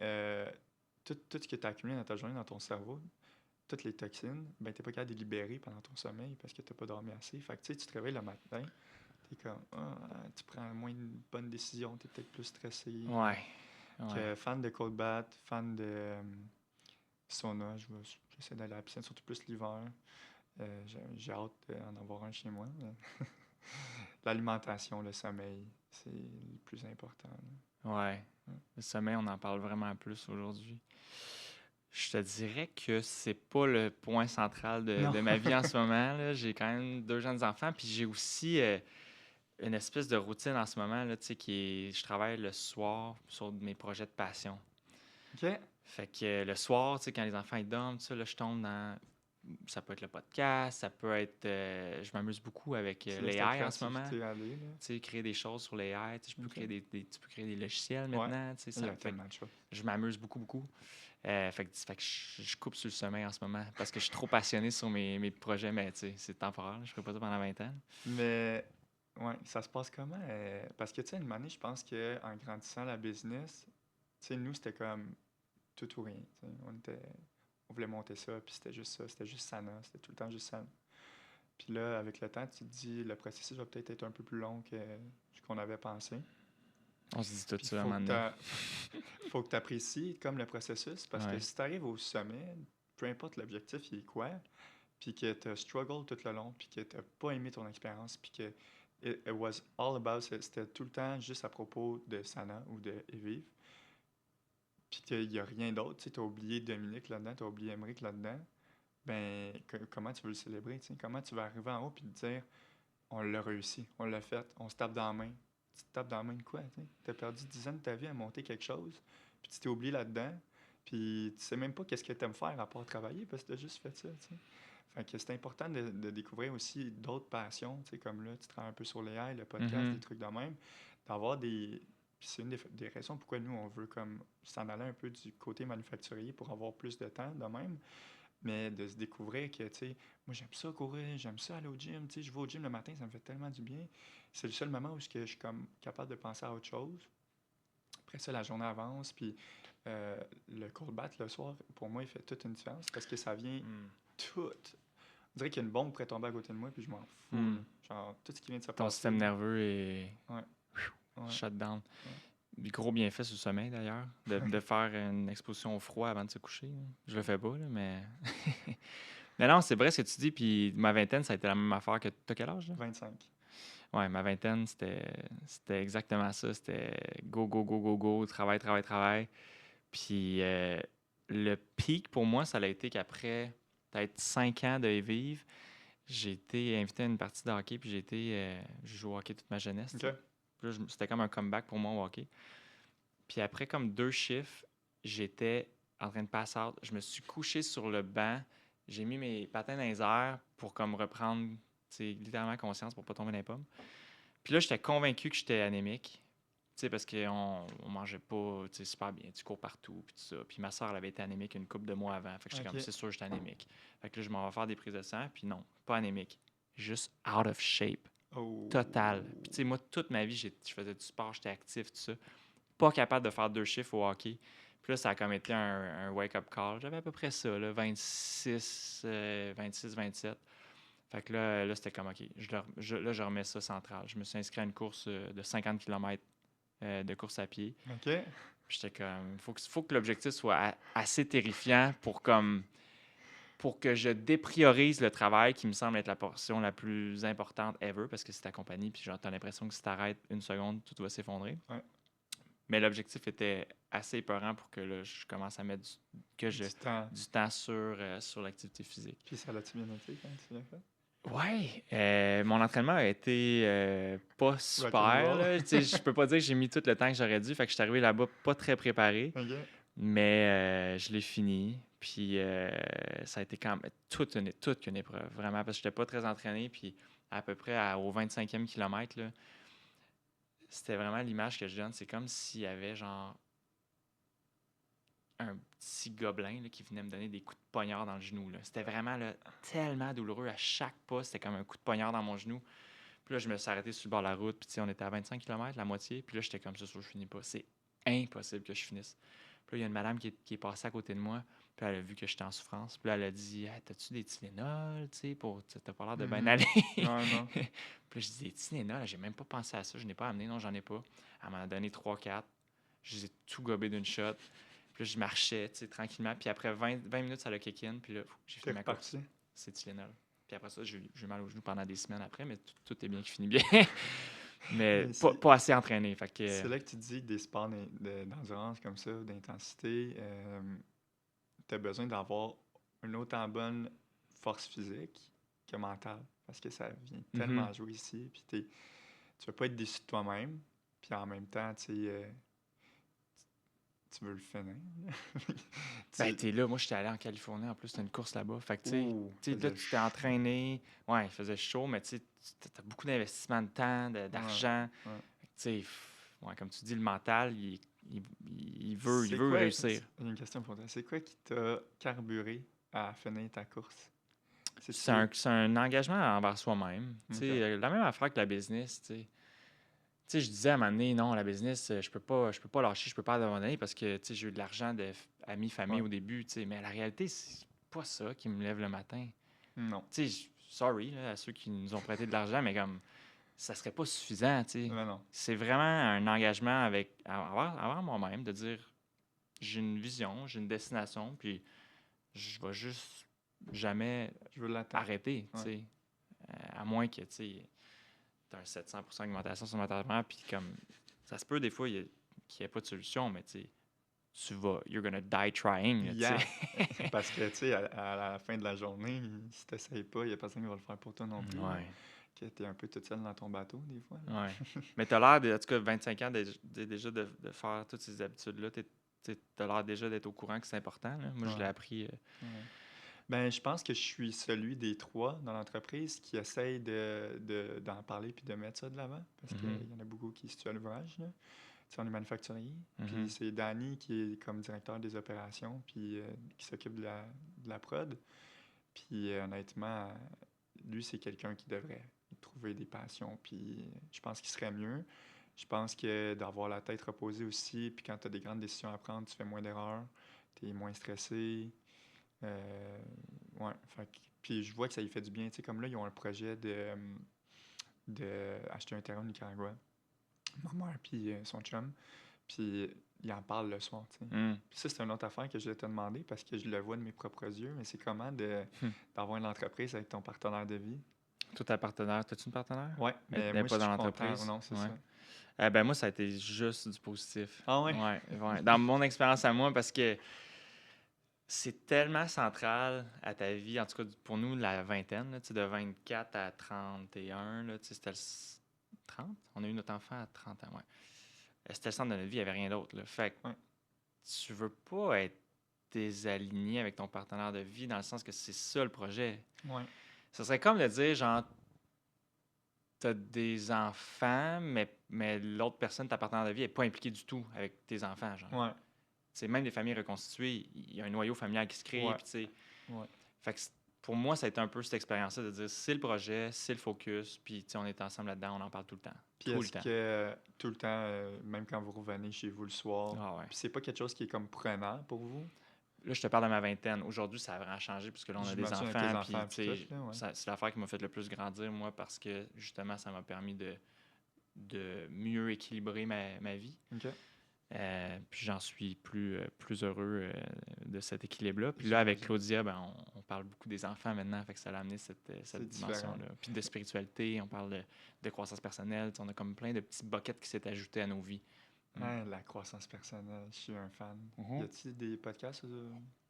Tout ce que tu as accumulé dans ta journée, dans ton cerveau, toutes les toxines, ben, tu n'es pas capable de les libérer pendant ton sommeil parce que tu n'as pas dormi assez. Fait que, tu sais, tu te réveilles le matin, tu es comme, tu prends moins de bonnes décisions, tu es peut-être plus stressé. Ouais, Que ouais. fan de cold bath, fan de sauna, j'essaie d'aller à la piscine, surtout plus l'hiver. J'ai hâte d'en avoir un chez moi. L'alimentation, le sommeil, c'est le plus important. Là. Ouais. Ouais. Le sommeil, on en parle vraiment plus aujourd'hui. Je te dirais que c'est pas le point central Non. de ma vie en ce moment, là. J'ai quand même 2 jeunes enfants, puis j'ai aussi une espèce de routine en ce moment, là, tu sais, je travaille le soir sur mes projets de passion. OK. Fait que le soir, tu sais, quand les enfants ils dorment, tout ça, là, je tombe dans. Ça peut être le podcast, ça peut être. Je m'amuse beaucoup avec Tu laisses ta l'AI en ce moment. créativité aller. Là. Tu sais, créer des choses sur l'AI. Tu sais, je peux OK. créer tu peux créer des logiciels Ouais. maintenant. Tu sais, Il y a fait que tellement de choses. je m'amuse beaucoup, beaucoup. Fait que je coupe sur le sommeil en ce moment parce que je suis trop passionné sur mes projets, mais tu sais, c'est temporaire. Je ne ferai pas ça pendant 20 ans. Mais, ouais, ça se passe comment? Parce que, tu sais, une année, je pense qu'en grandissant la business, tu sais, nous, c'était comme tout ou rien. Tu sais. On voulait monter ça, puis c'était juste ça. C'était juste Sana. C'était tout le temps juste Sana. Puis là, avec le temps, tu te dis, le processus va peut-être être un peu plus long que ce qu'on avait pensé. On se dit tout Puis ça maintenant. faut que tu apprécies comme le processus, parce que Ouais. si tu arrives au sommet, peu importe l'objectif, il est quoi, puis que tu as struggle tout le long, puis que tu n'as pas aimé ton expérience, puis que it was all about, c'était tout le temps juste à propos de Sana ou de Evive, puis qu'il n'y a rien d'autre, tu as oublié Dominique là-dedans, tu as oublié Emmerich là-dedans, ben comment tu veux le célébrer, tu sais? Comment tu vas arriver en haut puis te dire, on l'a réussi, on l'a fait, on se tape dans la main. Tu te tapes dans la main de quoi, tu as perdu 10 ans de ta vie à monter quelque chose, puis tu t'es oublié là-dedans, puis tu sais même pas qu'est-ce que tu aimes faire à part travailler parce que tu as juste fait ça, tu sais. Fait que c'est important de découvrir aussi d'autres passions, tu sais, comme là, tu travailles un peu sur les AI, le podcast, des Mhm. trucs de même, d'avoir des... Puis c'est une des raisons pourquoi nous, on veut comme s'en aller un peu du côté manufacturier pour avoir plus de temps de même, mais de se découvrir que, tu sais, moi, j'aime ça courir, j'aime ça aller au gym, tu sais, je vais au gym le matin, ça me fait tellement du bien. C'est le seul moment où je suis comme capable de penser à autre chose. Après ça, la journée avance, puis le cold bath le soir, pour moi, il fait toute une différence parce que ça vient Mm. tout. On dirait qu'il y a une bombe pourrait tomber à côté de moi, puis je m'en fous, Mm. là. Genre, tout ce qui vient de se Ton passer. système nerveux est Ouais, ouais, shut down. ouais. Du gros bienfait sur le sommeil, d'ailleurs, de faire une exposition au froid avant de se coucher. Là. Je le fais pas, là, mais... mais non, c'est vrai ce que tu dis, puis ma vingtaine, ça a été la même affaire que... T'as quel âge, là? 25. Ouais, ma vingtaine, c'était exactement ça. C'était go, go, go, go, go, travail, travail, travail. Puis le pic pour moi, ça a été qu'après peut-être 5 ans de vivre, j'ai été invité à une partie de hockey, puis j'ai joué au hockey toute ma jeunesse. Tu OK. sais. Puis là, c'était comme un comeback pour moi au hockey. Puis après comme 2 chiffres, j'étais en train de pass out. Je me suis couché sur le banc. J'ai mis mes patins dans les airs pour comme reprendre littéralement conscience pour pas tomber dans les pommes. Puis là, j'étais convaincu que j'étais anémique. sais, parce qu'on mangeait pas, tu sais, super bien. Tu cours partout, puis tout ça. Puis ma soeur, elle avait été anémique une couple de mois avant. Fait que j'étais comme, OK. c'est sûr, j'étais anémique. Fait que là, je m'en vais faire des prises de sang, puis non, pas anémique. Juste out of shape. Oh! Total. Puis tu sais, moi, toute ma vie, je faisais du sport, j'étais actif, tout ça. Pas capable de faire 2 chiffres au hockey. Puis là, ça a comme été un wake-up call. J'avais à peu près ça, là, 26, 27. Fait que là c'était comme, OK, là, je remets ça central. Je me suis inscrit à une course de 50 km de course à pied. OK. Puis j'étais comme, faut que l'objectif soit assez terrifiant pour que je dépriorise le travail qui me semble être la portion la plus importante ever parce que c'est ta compagnie. Puis genre, t'as l'impression que si t'arrêtes une seconde, tout va s'effondrer. Ouais. Mais l'objectif était assez épeurant pour que là, je commence à mettre Du temps. du temps sur l'activité physique. Puis ça l'a-tu bien été quand tu l'as fait? Ouais, mon entraînement a été pas super. Rock'n'roll. Là. Tu sais, je peux pas dire que j'ai mis tout le temps que j'aurais dû. Fait que je suis arrivé là-bas pas très préparé, OK. mais je l'ai fini. Puis ça a été quand même toute une épreuve, vraiment, parce que j'étais pas très entraîné. Puis à peu près au 25e kilomètre, là, c'était vraiment l'image que je donne. C'est comme s'il y avait genre un petit gobelin là, qui venait me donner des coups de poignard dans le genou. Là. C'était vraiment là, tellement douloureux. À chaque pas, c'était comme un coup de poignard dans mon genou. Puis là, je me suis arrêté sur le bord de la route. Puis, tu sais, on était à 25 km, la moitié. Puis là, j'étais comme ça, sûr, je finis pas. C'est impossible que je finisse. Puis là, il y a une madame qui est passée à côté de moi. Puis elle a vu que j'étais en souffrance. Puis là, elle a dit, hey, t'as-tu des Tylenol, tu sais, pour. T'as pas l'air de bien aller. Non, non. Puis là, je dis, des Tylenol, j'ai même pas pensé à ça. Je n'ai pas amené. Non, j'en ai pas. Elle m'en a donné 3-4. Je les ai tout gobés d'une shot. Puis là, je marchais, tu sais, tranquillement. Puis après 20 minutes, ça l'a kick in. Puis là, j'ai T'es fini ma course. reparti. C'est Tylenol. Puis après ça, j'ai eu mal au genou pendant des semaines après, mais tout est bien qui finit bien. Mais Mais pas assez entraîné. Fait que, c'est là que tu dis que des sports d'endurance comme ça, d'intensité, tu as besoin d'avoir une autant bonne force physique que mentale. Parce que ça vient tellement jouer ici. Puis tu veux pas être déçu de toi-même. Puis en même temps, tu veux le finir. ben, t'es là. Moi, j'étais allé en Californie. En plus, c'était une course là-bas. Fait que, Ouh, tu sais, là, faisait tu t'es entraîné. Ouais, il faisait chaud, mais tu sais, t'as beaucoup d'investissement de temps, d'argent. ouais. Tu sais, ouais, comme tu dis, le mental, il veut C'est quoi, réussir. j'ai une question pour toi. C'est quoi qui t'a carburé à finir ta course? C'est un engagement envers soi-même. Tu Ok. sais, la même affaire que la business, tu sais. Tu sais, je disais à un moment donné, non, la business, je peux pas lâcher, je peux pas abandonner parce que, tu sais, j'ai eu de l'argent amis, famille Ouais. au début, tu sais, mais la réalité, c'est pas ça qui me lève le matin. Non. Tu sais, sorry là, à ceux qui nous ont prêté de l'argent, mais comme, ça serait pas suffisant, tu sais. Non, non. C'est vraiment un engagement envers moi-même de dire, j'ai une vision, j'ai une destination, puis je vais juste jamais Je veux l'atteindre. arrêter, tu Ouais. sais. À moins que, tu sais, t'as un 700% d'augmentation sur mon traitement, puis comme, ça se peut des fois qu'il n'y ait pas de solution, mais tu sais, you're gonna die trying, là, tu Yeah. sais. Parce que, tu sais, à la fin de la journée, si t'essayes pas, il n'y a personne qui va le faire pour toi non plus. Ouais, Que t'es un peu toute seule dans ton bateau, des fois. ouais. Mais t'as l'air, en tout cas, 25 ans, déjà de faire toutes ces habitudes-là. T'as l'air déjà d'être au courant que c'est important, là. Moi, je l'ai Ouais. appris. Ouais. Ben, je pense que je suis celui des trois dans l'entreprise qui essaye d'en parler puis de mettre ça de l'avant. Parce qu'il Mhm, y en a beaucoup qui se tuent à l'ouvrage, là. Tu sais, on est manufacturier. Puis mhm, c'est Danny qui est comme directeur des opérations puis qui s'occupe de la prod. Puis honnêtement, lui, c'est quelqu'un qui devrait trouver des passions. Puis je pense qu'il serait mieux. Je pense que d'avoir la tête reposée aussi, puis quand tu as des grandes décisions à prendre, tu fais moins d'erreurs, tu es moins stressé. Euh, ouais, puis je vois que ça lui fait du bien. Tu sais, comme là, ils ont un projet de acheter un terrain au Nicaragua. Ma mère, puis son chum. Puis il en parle le soir, tu sais. mhm. Puis ça, c'est une autre affaire que je voulais te demander parce que je le vois de mes propres yeux, mais c'est comment Hmm. d'avoir une entreprise avec ton partenaire de vie. Toi, ta partenaire, t'as-tu une partenaire? Ouais, mais Elle n'est moi, je pas dans suis content. l'entreprise? Non, c'est Ouais. ça. Ben moi, ça a été juste du positif. Ah ouais? Ouais, ouais. Dans mon expérience à moi, parce que c'est tellement central à ta vie, en tout cas pour nous, la vingtaine, là, tu sais, de 24 à 31, là, tu sais, c'était 30? On a eu notre enfant à 30 ans, ouais. C'était le centre de notre vie, il n'y avait rien d'autre. Là. Fait que Ouais. tu veux pas être désaligné avec ton partenaire de vie dans le sens que c'est ça le projet. Ouais. Ce serait comme de dire, genre, tu as des enfants, mais l'autre personne, ta partenaire de vie, n'est pas impliquée du tout avec tes enfants, genre. Ouais, Même les familles reconstituées, il y a un noyau familial qui se crée, ouais, puis tu sais. ouais. Fait que pour moi, ça a été un peu cette expérience-là de dire c'est le projet, c'est le focus, puis tu sais, on est ensemble là-dedans, on en parle tout le temps. Puis Tout le est-ce temps. que tout le temps, même quand vous revenez chez vous le soir, Ah ouais. puis c'est pas quelque chose qui est comme prenant pour vous? Là, je te parle de ma vingtaine. Aujourd'hui, ça a vraiment changé puisque là, on a des J'imagine avec les enfants. Puis, enfants tu puis tout, sais, là, ouais. c'est l'affaire qui m'a fait le plus grandir, moi, parce que justement, ça m'a permis de mieux équilibrer ma vie. OK. Puis j'en suis plus heureux de cet équilibre-là. Puis là, avec J'imagine. Claudia, ben, on parle beaucoup des enfants maintenant, fait que ça a amené cette C'est différent. dimension-là. Puis de spiritualité, on parle de croissance personnelle. Tu sais, on a comme plein de petits buckets qui s'est ajoutés à nos vies. Ouais, la croissance personnelle, je suis un fan. Y a-t-il des podcasts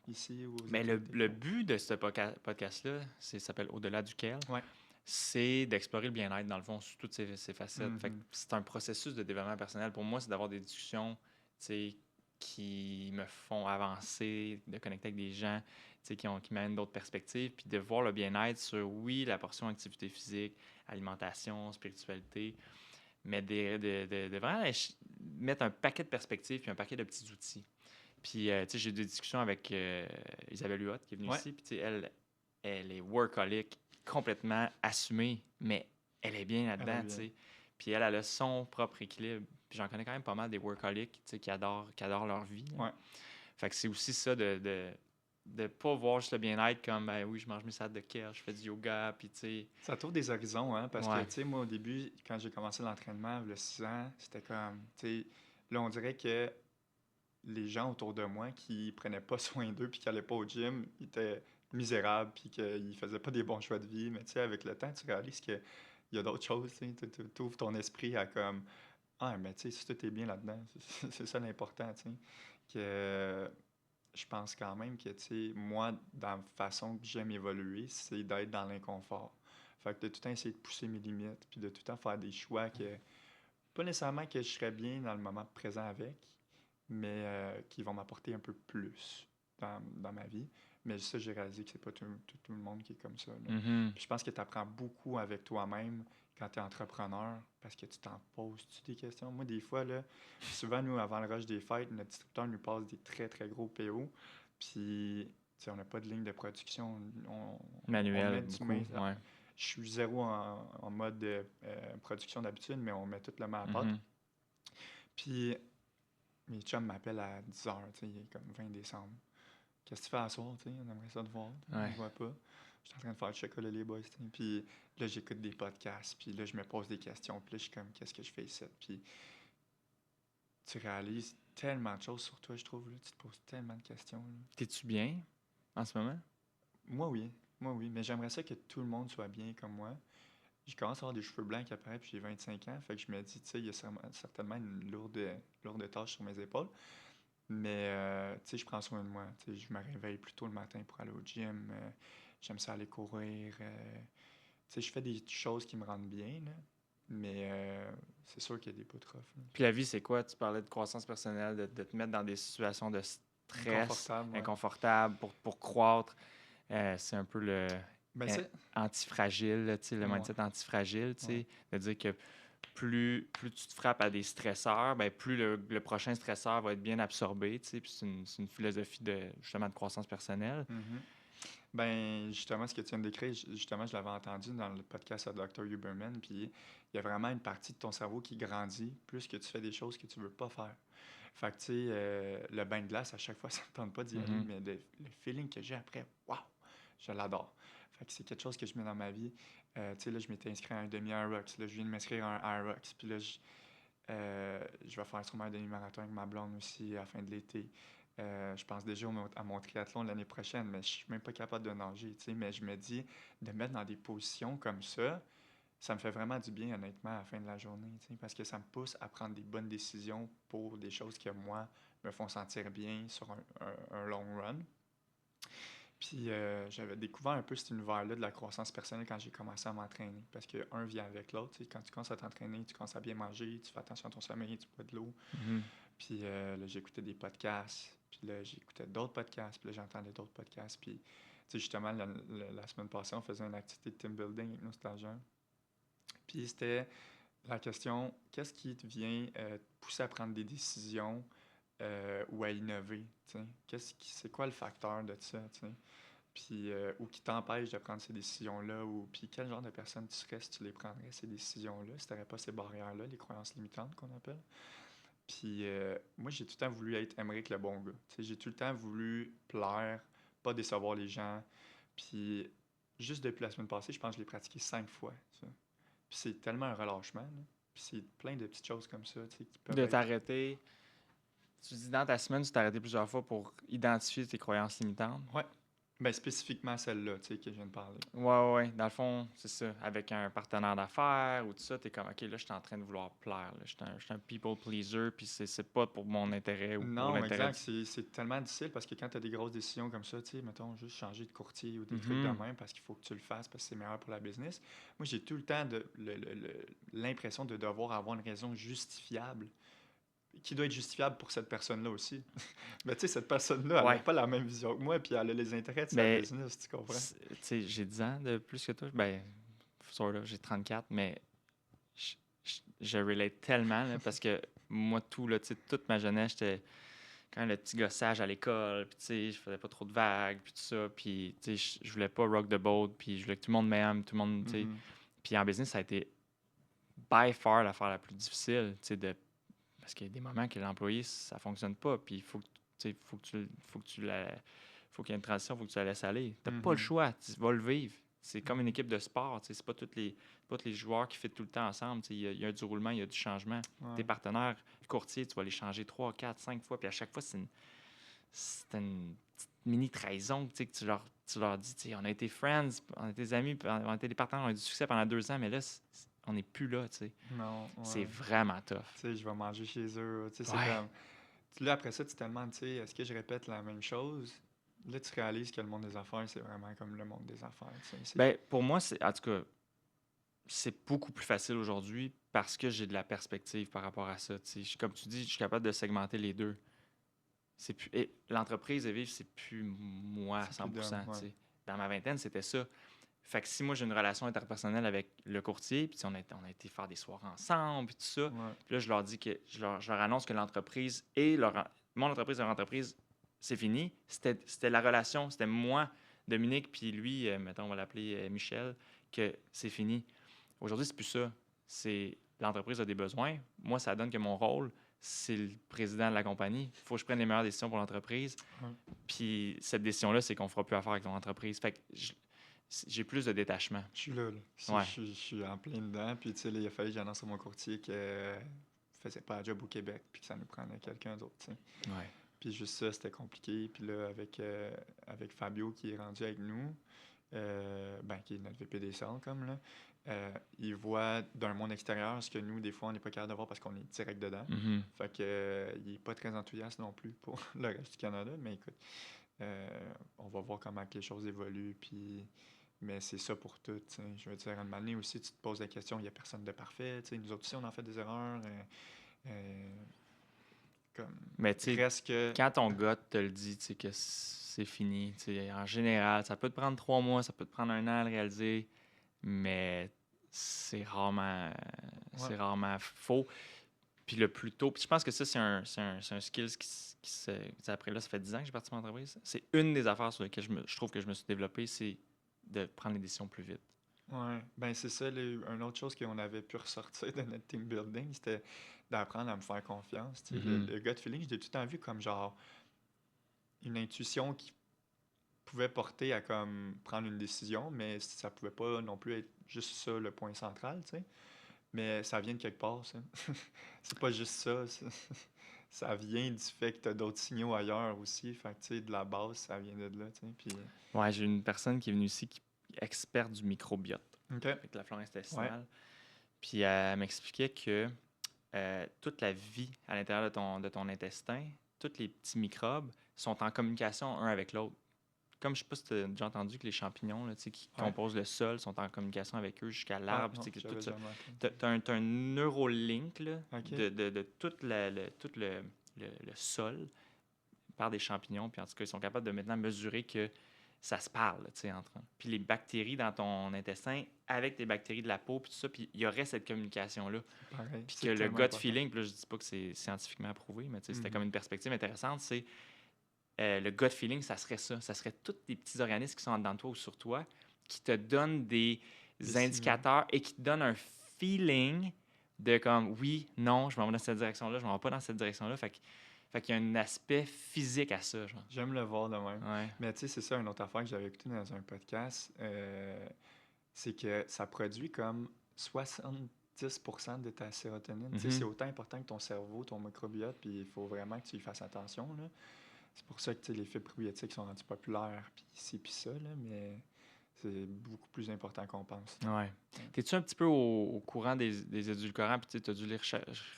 ici ou aux Mais États-Unis? le but de ce podcast-là, ça s'appelle Au-delà duquel, Ouais. c'est d'explorer le bien-être, dans le fond, sous toutes ses facettes. Fait que Mhm. c'est un processus de développement personnel. Pour moi, c'est d'avoir des discussions, tu sais, qui me font avancer, de connecter avec des gens, tu sais, qui m'amènent d'autres perspectives, puis de voir le bien-être sur, oui, la portion activité physique, alimentation, spiritualité, mais de vraiment mettre un paquet de perspectives puis un paquet de petits outils. Puis, tu sais, j'ai eu des discussions avec Isabelle Huot, qui est venue Ouais. ici. Puis, tu sais, elle est workaholic, complètement assumée, mais elle est bien Elle est là-dedans, tu bien. sais. Puis, elle a son propre équilibre. Puis, j'en connais quand même pas mal des workaholics, tu sais, qui adorent leur vie, là. Ouais. Fait que c'est aussi ça de pas voir juste le bien-être comme, ben oui, je mange mes salades de kale, je fais du yoga, puis tu sais. Ça t'ouvre des horizons, hein, parce que, Ouais. tu sais, moi, au début, quand j'ai commencé l'entraînement, il y a 6 ans, c'était comme, tu sais, là, on dirait que les gens autour de moi qui prenaient pas soin d'eux puis qui allaient pas au gym, ils étaient misérables puis qu'ils faisaient pas des bons choix de vie. Mais tu sais, avec le temps, tu réalises qu'il y a d'autres choses, tu sais, tu ouvres ton esprit à comme, ah, mais tu sais, si tout est bien là-dedans, c'est ça l'important, tu sais. Que je pense quand même que, tu sais, moi, dans la façon que j'aime évoluer, c'est d'être dans l'inconfort. Fait que de tout le temps essayer de pousser mes limites, puis de tout le temps faire des choix que, pas nécessairement que je serais bien dans le moment présent avec, mais qui vont m'apporter un peu plus dans ma vie. Mais ça, j'ai réalisé que c'est pas tout le monde qui est comme ça, là. Mhm. Puis je pense que tu apprends beaucoup avec toi-même quand tu es entrepreneur parce que tu t'en poses-tu des questions. Moi, des fois, là, souvent, nous, avant le rush des fêtes, notre distributeur nous passe des très, très gros PO. Puis, tu sais, on n'a pas de ligne de production. On Manuel, met du beaucoup, main. ouais. Je suis zéro en mode production d'habitude, mais on met tout le main à pâte. Mhm. Puis, mes chums m'appellent à 10h, tu sais, il est comme 20 décembre. Qu'est-ce que tu fais à soir, tu sais? On aimerait ça te voir. On Ouais. ne voit pas. Je suis en train de faire le chocolat les boys, tu sais. Puis là, j'écoute des podcasts, puis là, je me pose des questions, puis là, je suis comme, qu'est-ce que je fais ici? Puis tu réalises tellement de choses sur toi, je trouve, là. Tu te poses tellement de questions, là. T'es-tu bien en ce moment? Moi, oui. Moi, oui. Mais j'aimerais ça que tout le monde soit bien comme moi. Je commence à avoir des cheveux blancs qui apparaissent, puis j'ai 25 ans. Fait que je me dis, tu sais, il y a certainement une lourde tâche sur mes épaules. Mais, tu sais, je prends soin de moi. Tu sais, je me réveille plus tôt le matin pour aller au gym. J'aime ça aller courir. Tu sais, je fais des choses qui me rendent bien, là. Mais c'est sûr qu'il y a des bouts de rough, là. Puis la vie, c'est quoi? Tu parlais de croissance personnelle, de te mettre dans des situations de stress, Inconfortable, ouais. inconfortables pour croître. C'est un peu le Ben, hein, c'est... antifragile, là, tu sais, le Ouais, mindset antifragile, tu ouais. sais, de dire que plus tu te frappes à des stresseurs, ben plus le prochain stresseur va être bien absorbé, tu sais, puis c'est une philosophie justement de croissance personnelle. Mhm. Ben, justement, ce que tu viens de décrire, justement, je l'avais entendu dans le podcast de Dr. Huberman, puis il y a vraiment une partie de ton cerveau qui grandit plus que tu fais des choses que tu veux pas faire. Fait que, tu sais, le bain de glace, à chaque fois, ça me tente pas d'y aller, Mhm. mais le feeling que j'ai après, waouh, je l'adore. Fait que c'est quelque chose que je mets dans ma vie. Tu sais, là, je m'étais inscrit à un demi-Ironman. Là, je viens de m'inscrire à un Ironman. Puis là, je vais faire sûrement un demi-marathon avec ma blonde aussi à la fin de l'été. Je pense déjà à mon triathlon l'année prochaine, mais je suis même pas capable de nager, tu sais. Mais je me dis, de me mettre dans des positions comme ça me fait vraiment du bien, honnêtement, à la fin de la journée, tu sais, parce que ça me pousse à prendre des bonnes décisions pour des choses qui, moi, me font sentir bien sur un long run. Puis j'avais découvert un peu cet univers-là de la croissance personnelle quand j'ai commencé à m'entraîner. Parce que un vient avec l'autre. Tu sais, quand tu commences à t'entraîner, tu commences à bien manger, tu fais attention à ton sommeil, tu bois de l'eau. Mhm. Puis là, j'écoutais des podcasts. Puis là, j'écoutais d'autres podcasts. Puis là, j'entendais d'autres podcasts. Puis, tu sais, justement, la semaine passée, on faisait une activité de team building avec nos stagiaires. Puis c'était la question, qu'est-ce qui te vient te pousser à prendre des décisions ou à innover, tu sais? C'est quoi le facteur de ça, tu sais? Puis, ou qui t'empêche de prendre ces décisions-là, ou puis quel genre de personne tu serais si tu les prendrais, ces décisions-là, si tu n'avais pas ces barrières-là, les croyances limitantes qu'on appelle. Puis, moi, j'ai tout le temps voulu être Émeric le bon gars. Tu sais, j'ai tout le temps voulu plaire, pas décevoir les gens. Puis, juste depuis la semaine passée, je pense que je l'ai pratiqué 5 fois, ça. Puis, c'est tellement un relâchement, là. Puis, c'est plein de petites choses comme ça, tu sais, qui peuvent De être... t'arrêter. Tu dis dans ta semaine, tu t'es arrêté plusieurs fois pour identifier tes croyances limitantes. Ouais. Ben, spécifiquement celle-là, tu sais, que je viens de parler. Ouais. Dans le fond, c'est ça. Avec un partenaire d'affaires ou tout ça, t'es comme, OK, là, je suis en train de vouloir plaire. Là. Je suis un people pleaser, puis c'est pas pour mon intérêt ou pour Non, l'intérêt exact. du... C'est tellement difficile parce que quand tu as des grosses décisions comme ça, tu sais, mettons, juste changer de courtier ou des trucs de Mhm. même parce qu'il faut que tu le fasses parce que c'est meilleur pour la business. Moi, j'ai tout le temps l'impression de devoir avoir une raison justifiable qui doit être justifiable pour cette personne-là aussi. Mais tu sais, cette personne-là, elle n'a Ouais. pas la même vision que moi, puis elle a les intérêts de sa Mais, business, tu comprends? tu sais, j'ai 10 ans de plus que toi. Ben, sort of, j'ai 34, mais je, je relate tellement, là, parce que moi, tout, là, tu sais, toute ma jeunesse, j'étais quand même le petit gossage à l'école, puis tu sais, je faisais pas trop de vagues, puis tout ça, puis tu sais, je voulais pas rock the boat, puis je voulais que tout le monde m'aime, tout le monde, tu sais. Mhm. Puis en business, ça a été by far l'affaire la plus difficile, tu sais, parce qu'il y a des moments que l'employé, ça fonctionne pas, puis il faut que, tu sais, faut qu'il y ait une transition, il faut que tu la laisses aller. T'as pas le Mhm. choix, tu vas le vivre. C'est comme une Mhm. équipe de sport, tu sais, c'est pas tous les joueurs qui font tout le temps ensemble, tu sais, il y a du roulement, il y a du changement. Tes Ouais. partenaires courtiers, tu vas les changer 3, 4, 5 fois, puis à chaque fois, c'est une petite mini trahison, tu sais, que tu leur dis, tu sais, on a été friends, on a été des amis, puis on a été des partenaires, on a eu du succès pendant 2 ans, mais là, on n'est plus là, tu sais. Non, C'est ouais. vraiment tough. Tu sais, je vais manger chez eux. Tu sais, c'est Ouais. comme... Là, après ça, tu te demandes, tu sais, est-ce que je répète la même chose? Là, tu réalises que le monde des affaires, c'est vraiment comme le monde des affaires. Tu sais. Ben, pour moi, en tout cas, c'est beaucoup plus facile aujourd'hui parce que j'ai de la perspective par rapport à ça. Tu sais. Comme tu dis, je suis capable de segmenter les deux. L'entreprise de vivre, c'est plus moi à C'est plus 100%. d'hommes, Tu ouais. sais. Dans ma vingtaine, c'était ça. Fait que si moi j'ai une relation interpersonnelle avec le courtier, puis on a été faire des soirs ensemble, puis tout ça, Ouais. puis là je leur dis que je leur annonce que l'entreprise mon entreprise et leur entreprise, c'est fini. C'était la relation, c'était moi, Dominique, puis lui, mettons, on va l'appeler Michel, que c'est fini. Aujourd'hui, c'est plus ça. C'est l'entreprise a des besoins. Moi, ça donne que mon rôle, c'est le président de la compagnie. Il faut que je prenne les meilleures décisions pour l'entreprise. Ouais. Puis cette décision-là, c'est qu'on ne fera plus affaire avec ton entreprise. Fait que j'ai plus de détachement. Je suis là, là. Ouais. Je suis en plein dedans. Puis, tu sais, là, il a fallu que j'annonce à mon courtier que faisait pas la job au Québec, puis que ça nous prenait quelqu'un d'autre, tu sais. Ouais. Puis juste ça, c'était compliqué. Puis là, avec Fabio qui est rendu avec nous, ben, qui est notre VP des salles, comme là, il voit d'un monde extérieur ce que nous, des fois, on n'est pas capable de voir parce qu'on est direct dedans. Mhm. Fait que, il est pas très enthousiaste non plus pour le reste du Canada. Mais écoute, on va voir comment que les choses évoluent. Puis, mais c'est ça pour tout. T'sais. Je veux dire, à un moment donné aussi, tu te poses la question, il n'y a personne de parfait. T'sais. Nous autres aussi, on en fait des erreurs. Comme, Mais tu sais, reste que... quand ton gars te le dit, tu sais, que c'est fini, tu sais, en général, ça peut te prendre 3 mois, ça peut te prendre un an à le réaliser, mais Ouais. c'est rarement faux. Puis le plus tôt, puis je pense que ça, c'est un skill après là, ça fait 10 ans que j'ai parti mon entreprise. C'est une des affaires sur lesquelles je trouve que je me suis développé, c'est de prendre les décisions plus vite. Ouais, ben c'est ça. Une autre chose qu'on avait pu ressortir de notre team building, c'était d'apprendre à me faire confiance. Tu sais. Mhm. Le gut feeling, je l'ai tout le temps vu comme genre une intuition qui pouvait porter à comme prendre une décision, mais ça pouvait pas non plus être juste ça le point central, tu sais. Mais ça vient de quelque part, ça. C'est pas juste ça. Ça vient du fait que tu as d'autres signaux ailleurs aussi. Fait que, tu sais, de la base, ça vient de là, tu sais. Puis, Ouais, j'ai une personne qui est venue ici qui est experte du microbiote, OK. avec la flore Ouais. intestinale. Puis elle m'expliquait que toute la vie à l'intérieur de ton intestin, tous les petits microbes sont en communication un avec l'autre. Comme je sais pas si tu as déjà entendu que les champignons là, tu sais, qui Ouais. composent le sol sont en communication avec eux jusqu'à Ah, l'arbre. non, Tu sais, que j'avais tout ça. jamais entendu. T'as un neurolink là, OK. de tout le sol par des champignons. Puis en tout cas, ils sont capables de maintenant mesurer que ça se parle, tu sais, entre eux. Puis les bactéries dans ton intestin avec les bactéries de la peau, puis tout ça, puis il y aurait cette communication-là. Pareil, Puis que c'est le tellement gut important. feeling, puis là, je dis pas que c'est scientifiquement approuvé, mais tu sais, c'était comme Mhm. une perspective intéressante, c'est le gut feeling, ça serait ça. Ça serait tous les petits organismes qui sont en dedans de toi ou sur toi qui te donnent des Des signaux. indicateurs et qui te donnent un feeling de comme oui, non, je m'en vais dans cette direction-là, je m'en vais pas dans cette direction-là. Fait qu'il y a un aspect physique à ça, genre. J'aime le voir de même. Ouais. Mais tu sais, c'est ça, une autre affaire que j'avais écouté dans un podcast, c'est que ça produit comme 70% de ta sérotonine. Tu sais, c'est Mhm. autant important que ton cerveau, ton microbiote, puis il faut vraiment que tu y fasses attention, là. C'est pour ça que tu sais, les fibres probiotiques sont rendus populaires, puis ci, puis ça, là, mais c'est beaucoup plus important qu'on pense. Ouais. Ouais. T'es-tu un petit peu au courant des édulcorants? Puis tu as dû les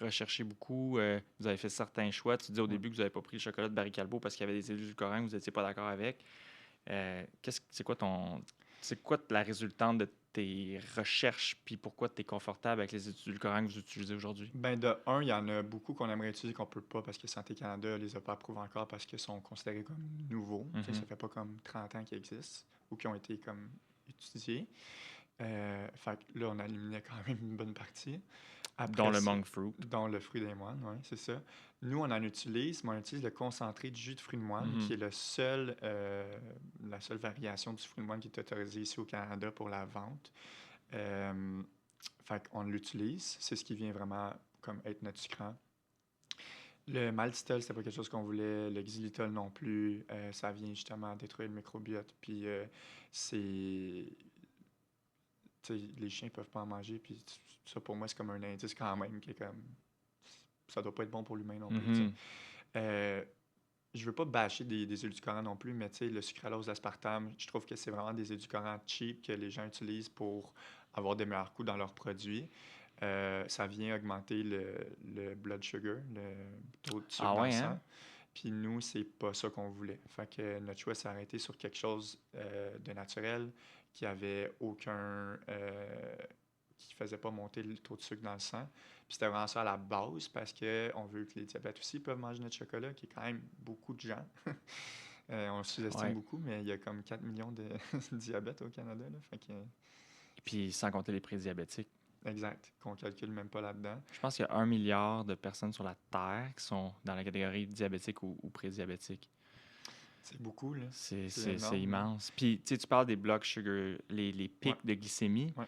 rechercher beaucoup. Vous avez fait certains choix. Tu dis au Ouais. début que vous n'avez pas pris le chocolat de Barry Callebaut parce qu'il y avait des édulcorants que vous n'étiez pas d'accord avec. C'est quoi la résultante de tes recherches? Puis pourquoi tu es confortable avec les édulcorants que vous utilisez aujourd'hui? Ben de un, il y en a beaucoup qu'on aimerait utiliser qu'on peut pas parce que Santé Canada les a pas approuvés encore parce qu'ils sont considérés comme nouveaux. Tu sais, Mhm. ça fait pas comme 30 ans qu'ils existent ou qui ont été comme étudiés. Fait que là, on a éliminé quand même une bonne partie. Dont Après le ça, monk fruit. dans le fruit des moines, oui, c'est ça. Nous, on en utilise, mais on utilise le concentré de jus de fruit de moine, qui Mhm. est la seule variation du fruit de moine qui est autorisée ici au Canada pour la vente. Euh, Fait qu'on l'utilise. C'est ce qui vient vraiment comme être notre sucrant. Le maltitol, c'était pas quelque chose qu'on voulait. Le xylitol non plus. Ça vient justement détruire le microbiote. Puis c'est... tu sais, les chiens peuvent pas en manger. Puis ça, pour moi, c'est comme un indice quand même qui est comme... Ça doit pas être bon pour l'humain non plus, tu sais. Mhm. Euh, je veux pas bâcher des édulcorants non plus, mais tu sais, le sucralose, l'aspartame, je trouve que c'est vraiment des édulcorants cheap que les gens utilisent pour avoir des meilleurs coûts dans leurs produits. Ça vient augmenter le blood sugar, le taux de sucre Ah dans le ouais, hein? sang. Puis nous, c'est pas ça qu'on voulait. Fait que notre choix s'est arrêté sur quelque chose de naturel qui avait aucun... qui faisait pas monter le taux de sucre dans le sang. Puis c'était vraiment ça à la base parce qu'on veut que les diabètes aussi peuvent manger notre chocolat, qui est quand même beaucoup de gens. On le sous-estime Ouais. beaucoup, mais il y a comme 4 millions de diabètes au Canada. Là, fait que, Et puis sans compter les prédiabétiques. exact, qu'on calcule même pas là-dedans. Je pense qu'il y a 1 milliard de personnes sur la Terre qui sont dans la catégorie diabétique ou prédiabétique. C'est beaucoup, là. C'est C'est énorme, là. immense. Puis, tu sais, tu parles des blood sugar, les Ouais, pics de glycémie. ouais.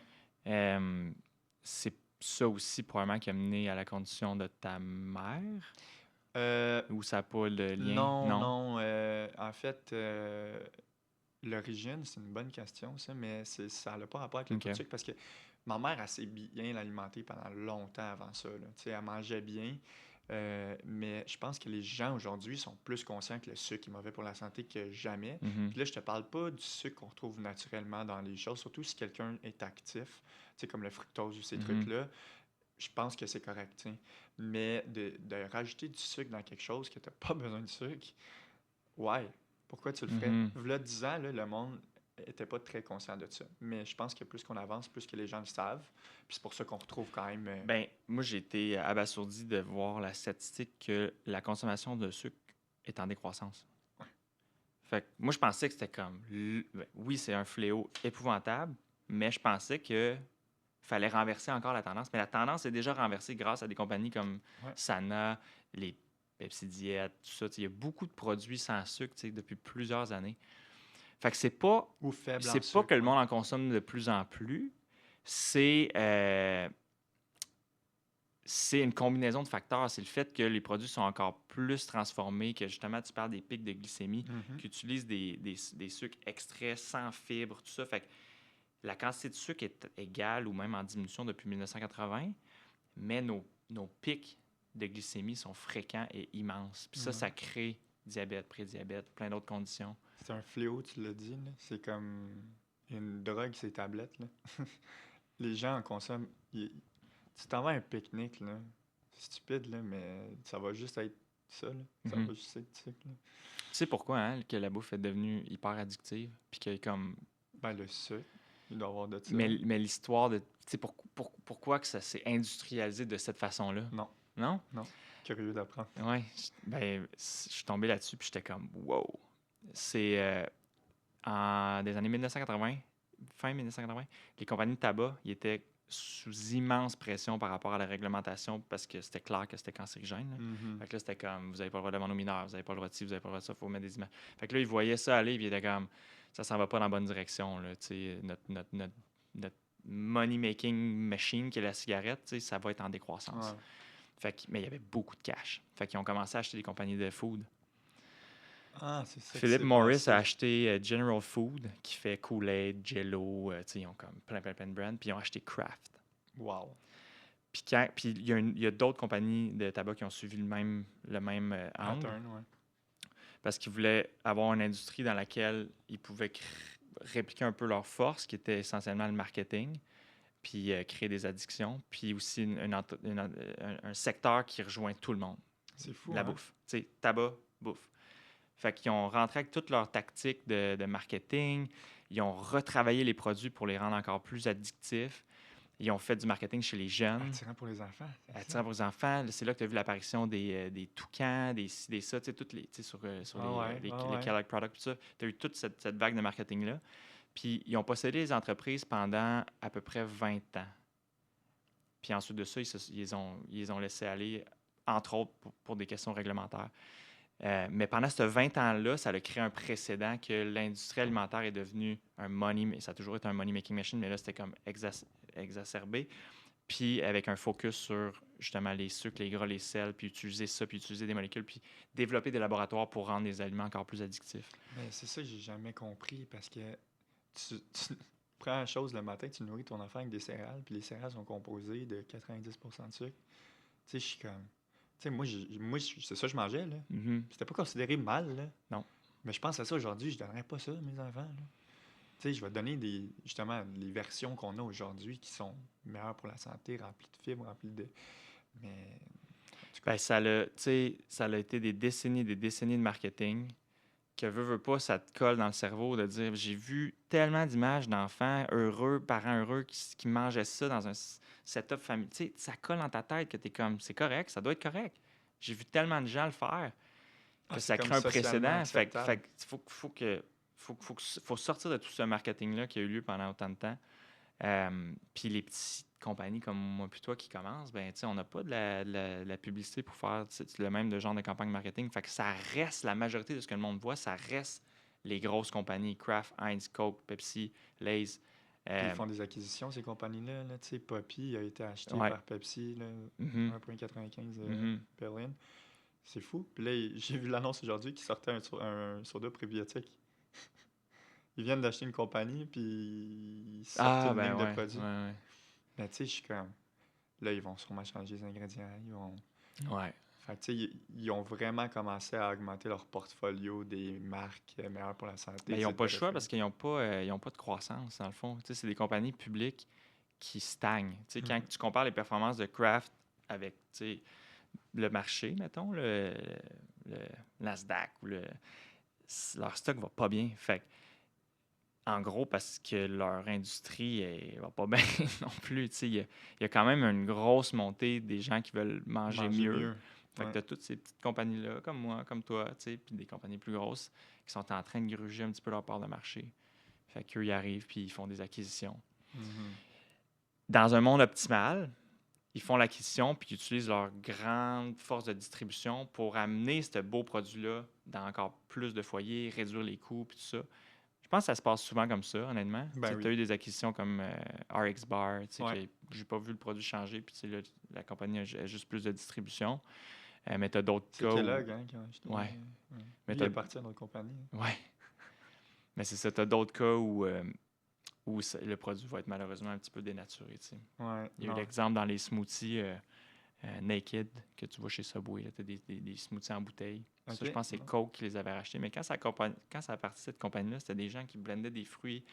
Euh, c'est ça aussi probablement qui a mené à la condition de ta mère? Euh, Ou ça n'a pas de lien? non, Non? non. En fait, l'origine, c'est une bonne question, ça, mais ça n'a pas rapport avec le taux de OK. sucre parce que ma mère, elle s'est bien alimentée pendant longtemps avant ça, là. Tu sais, elle mangeait bien, mais je pense que les gens aujourd'hui sont plus conscients que le sucre est mauvais pour la santé que jamais. Mhm. Puis là, je te parle pas du sucre qu'on retrouve naturellement dans les choses, surtout si quelqu'un est actif, tu sais, comme le fructose ou ces Mhm. trucs-là. Je pense que c'est correct, tu sais. Mais de rajouter du sucre dans quelque chose que tu n'as pas besoin de sucre, ouais, pourquoi tu le ferais? Mhm. V'là 10 ans, là, le monde n'était pas très conscient de ça. Mais je pense que plus qu'on avance, plus que les gens le savent. Puis c'est pour ça qu'on retrouve quand même. Ben, moi, j'ai été abasourdi de voir la statistique que la consommation de sucre est en décroissance. Ouais. Fait que moi, je pensais que c'était comme... ben, oui, c'est un fléau épouvantable, mais je pensais que fallait renverser encore la tendance. Mais la tendance est déjà renversée grâce à des compagnies comme Ouais. Sana, les Pepsi Diet, tout ça. Tu sais, il y a beaucoup de produits sans sucre, tu sais, depuis plusieurs années. Fait que Ou faible en c'est pas que sucre, le ouais. monde en consomme de plus en plus, c'est c'est une combinaison de facteurs. C'est le fait que les produits sont encore plus transformés, que justement, tu parles des pics de glycémie, Mhm. qui utilisent des sucres extraits sans fibres, tout ça. Fait que la quantité de sucre est égale ou même en diminution depuis 1980, mais nos pics de glycémie sont fréquents et immenses. Puis ça, Ouais. ça crée diabète, prédiabète, plein d'autres conditions. C'est un fléau, tu l'as dit, là. C'est comme une drogue, ces tablettes, là. Les gens en consomment. Tu t'en vas à un pique-nique, là. C'est stupide, là, mais ça va juste être ça, là. Ça Mhm. va juste être ça, là. Tu sais pourquoi hein, que la bouffe est devenue hyper addictive? Puis que comme... Ben, le sucre, il doit y avoir de ça. Mais l'histoire de... Tu sais, pourquoi que ça s'est industrialisé de cette façon-là? Non, Non? non. Curieux d'apprendre. Ouais. Ben, je suis tombé là-dessus, puis j'étais comme, wow. C'est... des années 1980, fin 1980, les compagnies de tabac, ils étaient sous immense pression par rapport à la réglementation parce que c'était clair que c'était cancérigène. Là. Mhm. Fait que là, c'était comme, vous n'avez pas le droit de vendre aux mineurs, vous n'avez pas le droit de ci, vous n'avez pas le droit de ça, il faut mettre des images. Fait que là, ils voyaient ça aller, puis ils étaient comme, ça s'en va pas dans la bonne direction. Là, notre money-making machine, qui est la cigarette, ça va être en décroissance. Ouais. Fait que, mais il y avait beaucoup de cash. Fait qu'ils ont commencé à acheter des compagnies de food. Ah, c'est ça qui Philip s'est Morris passé. a acheté General Food, qui fait Kool-Aid, Jello, ils ont comme plein de brands, puis ils ont acheté Kraft. Wow. Puis il y a d'autres compagnies de tabac qui ont suivi le même angle, Pattern, ouais. parce qu'ils voulaient avoir une industrie dans laquelle ils pouvaient répliquer un peu leur force, qui était essentiellement le marketing, puis créer des addictions, puis aussi un secteur qui rejoint tout le monde, C'est fou, la hein? bouffe. Tu sais, tabac, bouffe. Fait qu'ils ont rentré avec toutes leurs tactiques de marketing. Ils ont retravaillé les produits pour les rendre encore plus addictifs. Ils ont fait du marketing chez les jeunes, Attirant pour les enfants. c'est ça. attirant pour les enfants. C'est là que tu as vu l'apparition des toucans, des ci, des ça, tu sais, toutes les, tu sais, sur Ah les ouais. Kellogg Products, tout ça. Tu as eu toute cette vague de marketing-là. Puis ils ont possédé les entreprises pendant à peu près 20 ans. Puis ensuite de ça, ils les ont laissés aller, entre autres, pour des questions réglementaires. Mais pendant ce 20 ans-là, ça a créé un précédent que l'industrie alimentaire est devenue ça a toujours été un money-making machine, mais là, c'était comme exacerbé. Puis avec un focus sur justement les sucres, les gras, les sels, puis utiliser ça, puis utiliser des molécules, puis développer des laboratoires pour rendre les aliments encore plus addictifs. Mais c'est ça que j'ai jamais compris parce que tu prends une chose le matin, tu nourris ton enfant avec des céréales, puis les céréales sont composées de 90% de sucre. Tu sais, je suis comme. Tu sais, c'est ça que je mangeais, là. Mhm. C'était pas considéré mal, là. Non. Mais je pense à ça aujourd'hui, je donnerais pas ça à mes enfants, là. Tu sais, je vais donner justement les versions qu'on a aujourd'hui qui sont meilleures pour la santé, remplies de fibres, remplies de. Mais. En tout cas, Ben, ça a été des décennies de marketing que veut pas, ça te colle dans le cerveau de dire j'ai vu tellement d'images d'enfants heureux, parents heureux qui mangeaient ça dans un setup familial. Tu sais, ça colle dans ta tête que tu es comme c'est correct, ça doit être correct. J'ai vu tellement de gens le faire que c'est ça comme crée un socialement précédent. Fait acceptable. qu'il faut sortir de tout ce marketing-là qui a eu lieu pendant autant de temps. Puis les petites compagnies comme moi puis toi qui commencent, ben, on n'a pas de la publicité pour faire le même de genre de campagne marketing. Fait que ça reste, la majorité de ce que le monde voit, ça reste les grosses compagnies, Kraft, Heinz, Coke, Pepsi, Lay's. Puis ils font des acquisitions, ces compagnies-là. Là. Tu sais, Poppy a été acheté Ouais. par Pepsi, là, Mhm. 1,95 Mhm. per-in. C'est fou. Puis là, j'ai vu l'annonce aujourd'hui qui sortait un soda prébiotique. Ils viennent d'acheter une compagnie, puis ils sortent Ah, une ben ligne de ouais. produits. Ouais, Mais tu sais, je suis comme. Là, ils vont sûrement changer les ingrédients. ouais. Fait que, tu sais, ils ont vraiment commencé à augmenter leur portfolio des marques meilleures pour la santé. Ben, ils n'ont pas le choix référence. parce qu'ils n'ont pas de croissance, dans le fond. Tu sais, c'est des compagnies publiques qui stagnent. Tu sais, quand tu compares les performances de Kraft avec tu sais, le marché, mettons, le Nasdaq, leur stock va pas bien. Fait que, en gros, parce que leur industrie va pas bien non plus. Tu sais, il y a quand même une grosse montée des gens qui veulent manger mieux. Fait que Ouais. tu as toutes ces petites compagnies-là, comme moi, comme toi, tu sais, puis des compagnies plus grosses qui sont en train de gruger un petit peu leur part de marché. Fait qu'eux, ils arrivent puis ils font des acquisitions. Mhm. Dans un monde optimal, ils font l'acquisition puis ils utilisent leur grande force de distribution pour amener ce beau produit-là dans encore plus de foyers, réduire les coûts puis tout ça. Je pense que ça se passe souvent comme ça, honnêtement. Ben Tu as oui. eu des acquisitions comme RX Bar, Ouais. que j'ai pas vu le produit changer, puis là, la compagnie a juste plus de distribution. Mais tu as d'autres C'est cas où. Kellogg hein, qui a acheté. Ouais. Ouais. Mais Lui, il appartient à notre compagnie. Ouais. Mais c'est ça, tu as d'autres cas où, le produit va être malheureusement un petit peu dénaturé. Tu sais. Ouais. Il y a eu Non. l'exemple dans les smoothies Naked que tu vois chez Subway. Tu as des smoothies en bouteille. Ça, Ok. je pense que c'est Coke qui les avait rachetés. Mais quand ça a parti de cette compagnie-là, c'était des gens qui blendaient des fruits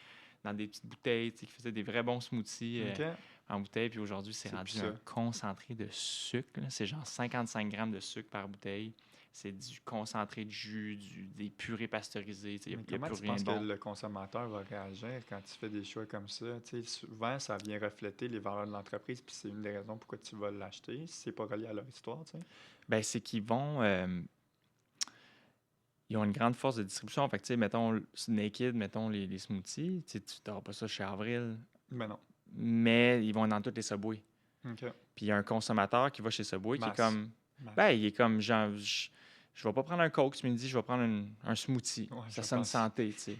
dans des petites bouteilles, qui faisaient des vrais bons smoothies Ok. en bouteille. Puis aujourd'hui, c'est C'est rendu plus un ça. concentré de sucre. Là. C'est genre 55 grammes de sucre par bouteille. C'est du concentré de jus, des purées pasteurisées. Il Mais n'y a comment plus tu rien penses de que bon. le consommateur va réagir quand tu fais des choix comme ça? Tu sais, souvent, ça vient refléter les valeurs de l'entreprise, puis c'est une des raisons pourquoi tu vas l'acheter, si c'est pas relié à leur histoire, tu sais. Ben, c'est qu'ils vont. ils ont une grande force de distribution. Fait que, tu sais, mettons, Naked, mettons les smoothies, tu n'auras pas ça chez Avril, Mais non. mais ils vont dans toutes les Subway. OK. Puis il y a un consommateur qui va chez Subway qui est Masse. comme, Masse. ben, il est comme, genre, je vais pas prendre un Coke ce midi, je vais prendre un smoothie. Ouais, Ça je sonne pense. santé, tu sais.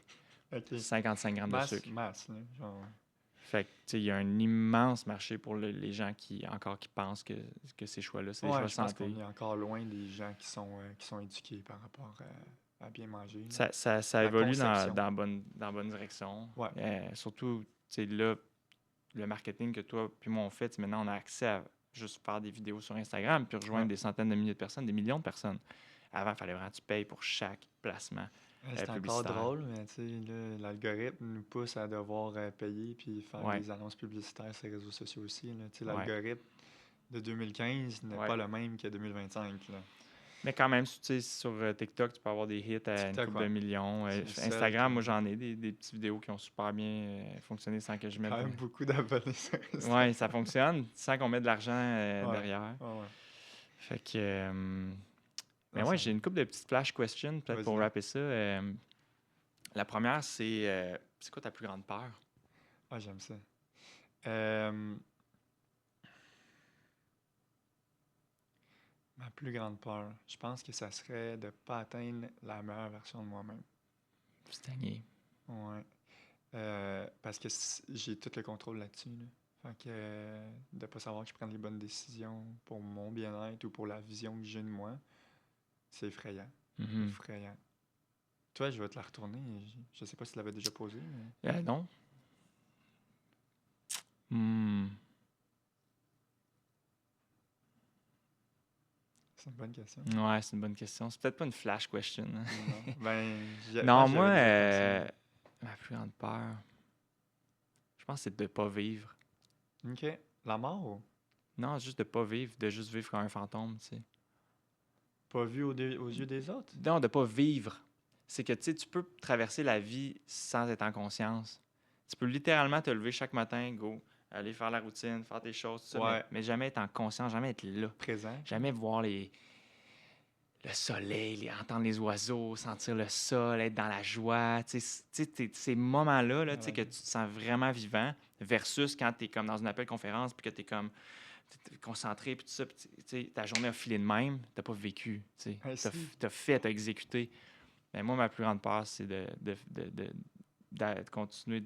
OK. 55 grammes de sucre. Masse, là. Genre, Fait que, tu sais, il y a un immense marché pour les gens qui pensent que ces choix-là, c'est des choix je pense qu'on santé. est encore loin des gens qui sont éduqués par rapport à bien manger. Là. Ça La évolue conception. dans la bonne direction. Ouais. Surtout, tu sais, là, le marketing que toi puis moi on fait, maintenant on a accès à juste faire des vidéos sur Instagram puis rejoindre des centaines de milliers de personnes, des millions de personnes. Avant, il fallait vraiment que tu payes pour chaque placement C'est encore publicitaire. drôle, mais tu sais, là, l'algorithme nous pousse à devoir payer puis faire Ouais. des annonces publicitaires sur les réseaux sociaux aussi. Là. Tu sais, Ouais. l'algorithme de 2015 n'est Ouais. pas le même que 2025. Là. Mais quand même, tu sais, sur TikTok, tu peux avoir des hits à une TikTok, couple de millions. C'est le seul Instagram, qui- moi j'en ai des petites vidéos qui ont super bien fonctionné sans que je mette. Quand même beaucoup d'abonnés sur Instagram. Ouais, ça fonctionne sans qu'on mette de l'argent Ouais. derrière. Ouais. Fait que. Mais Non, ouais, ça- j'ai une couple de petites flash questions, peut-être pour Vas-y. rapper ça. La première, c'est quoi ta plus grande peur? Ah, j'aime ça. Euh, Ma plus grande peur, je pense que ça serait de ne pas atteindre la meilleure version de moi-même. Stagner. Ouais. Parce que j'ai tout le contrôle là-dessus. Là. Fait que de ne pas savoir que je prenne les bonnes décisions pour mon bien-être ou pour la vision que j'ai de moi, c'est effrayant. Mhm. Effrayant. Toi, je vais te la retourner. Je sais pas si tu l'avais déjà posée. Mais... Non. Hmm. C'est une bonne question. Ouais, c'est une bonne question. C'est peut-être pas une flash question. Hein. Non, ben, Non, j'avais moi, déjà pensé. ma plus grande peur, je pense que c'est de pas vivre. OK. La mort ou Non, juste de pas vivre, de juste vivre comme un fantôme, tu sais. pas vu aux yeux des autres? Non, de pas vivre. C'est que, tu sais, tu peux traverser la vie sans être en conscience. Tu peux littéralement te lever chaque matin, go, aller faire la routine, faire tes choses, tout ça, Ouais. mais jamais être en conscience, jamais être là. Présent? Jamais voir le soleil, entendre les oiseaux, sentir le sol, être dans la joie. Tu sais, ces moments-là, là, tu sais, que tu te sens vraiment vivant versus quand tu es comme dans une appel conférence puis que tu es comme t'es concentré puis tout ça. Puis, tu sais, ta journée a filé de même, tu pas vécu. Tu as fait, tu as exécuté. Mais moi, ma plus grande peur, c'est de continuer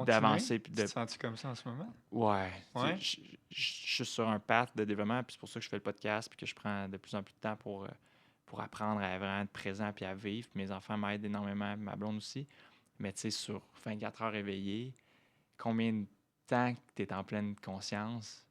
d'avancer. Puis Tu te sens-tu comme ça en ce moment? Ouais. Ouais? Je suis sur un path de développement, puis c'est pour ça que je fais le podcast, puis que je prends de plus en plus de temps pour apprendre à vraiment être présent puis à vivre. Puis mes enfants m'aident énormément, ma blonde aussi. Mais tu sais, sur 24 heures éveillé, combien de temps tu es en pleine conscience?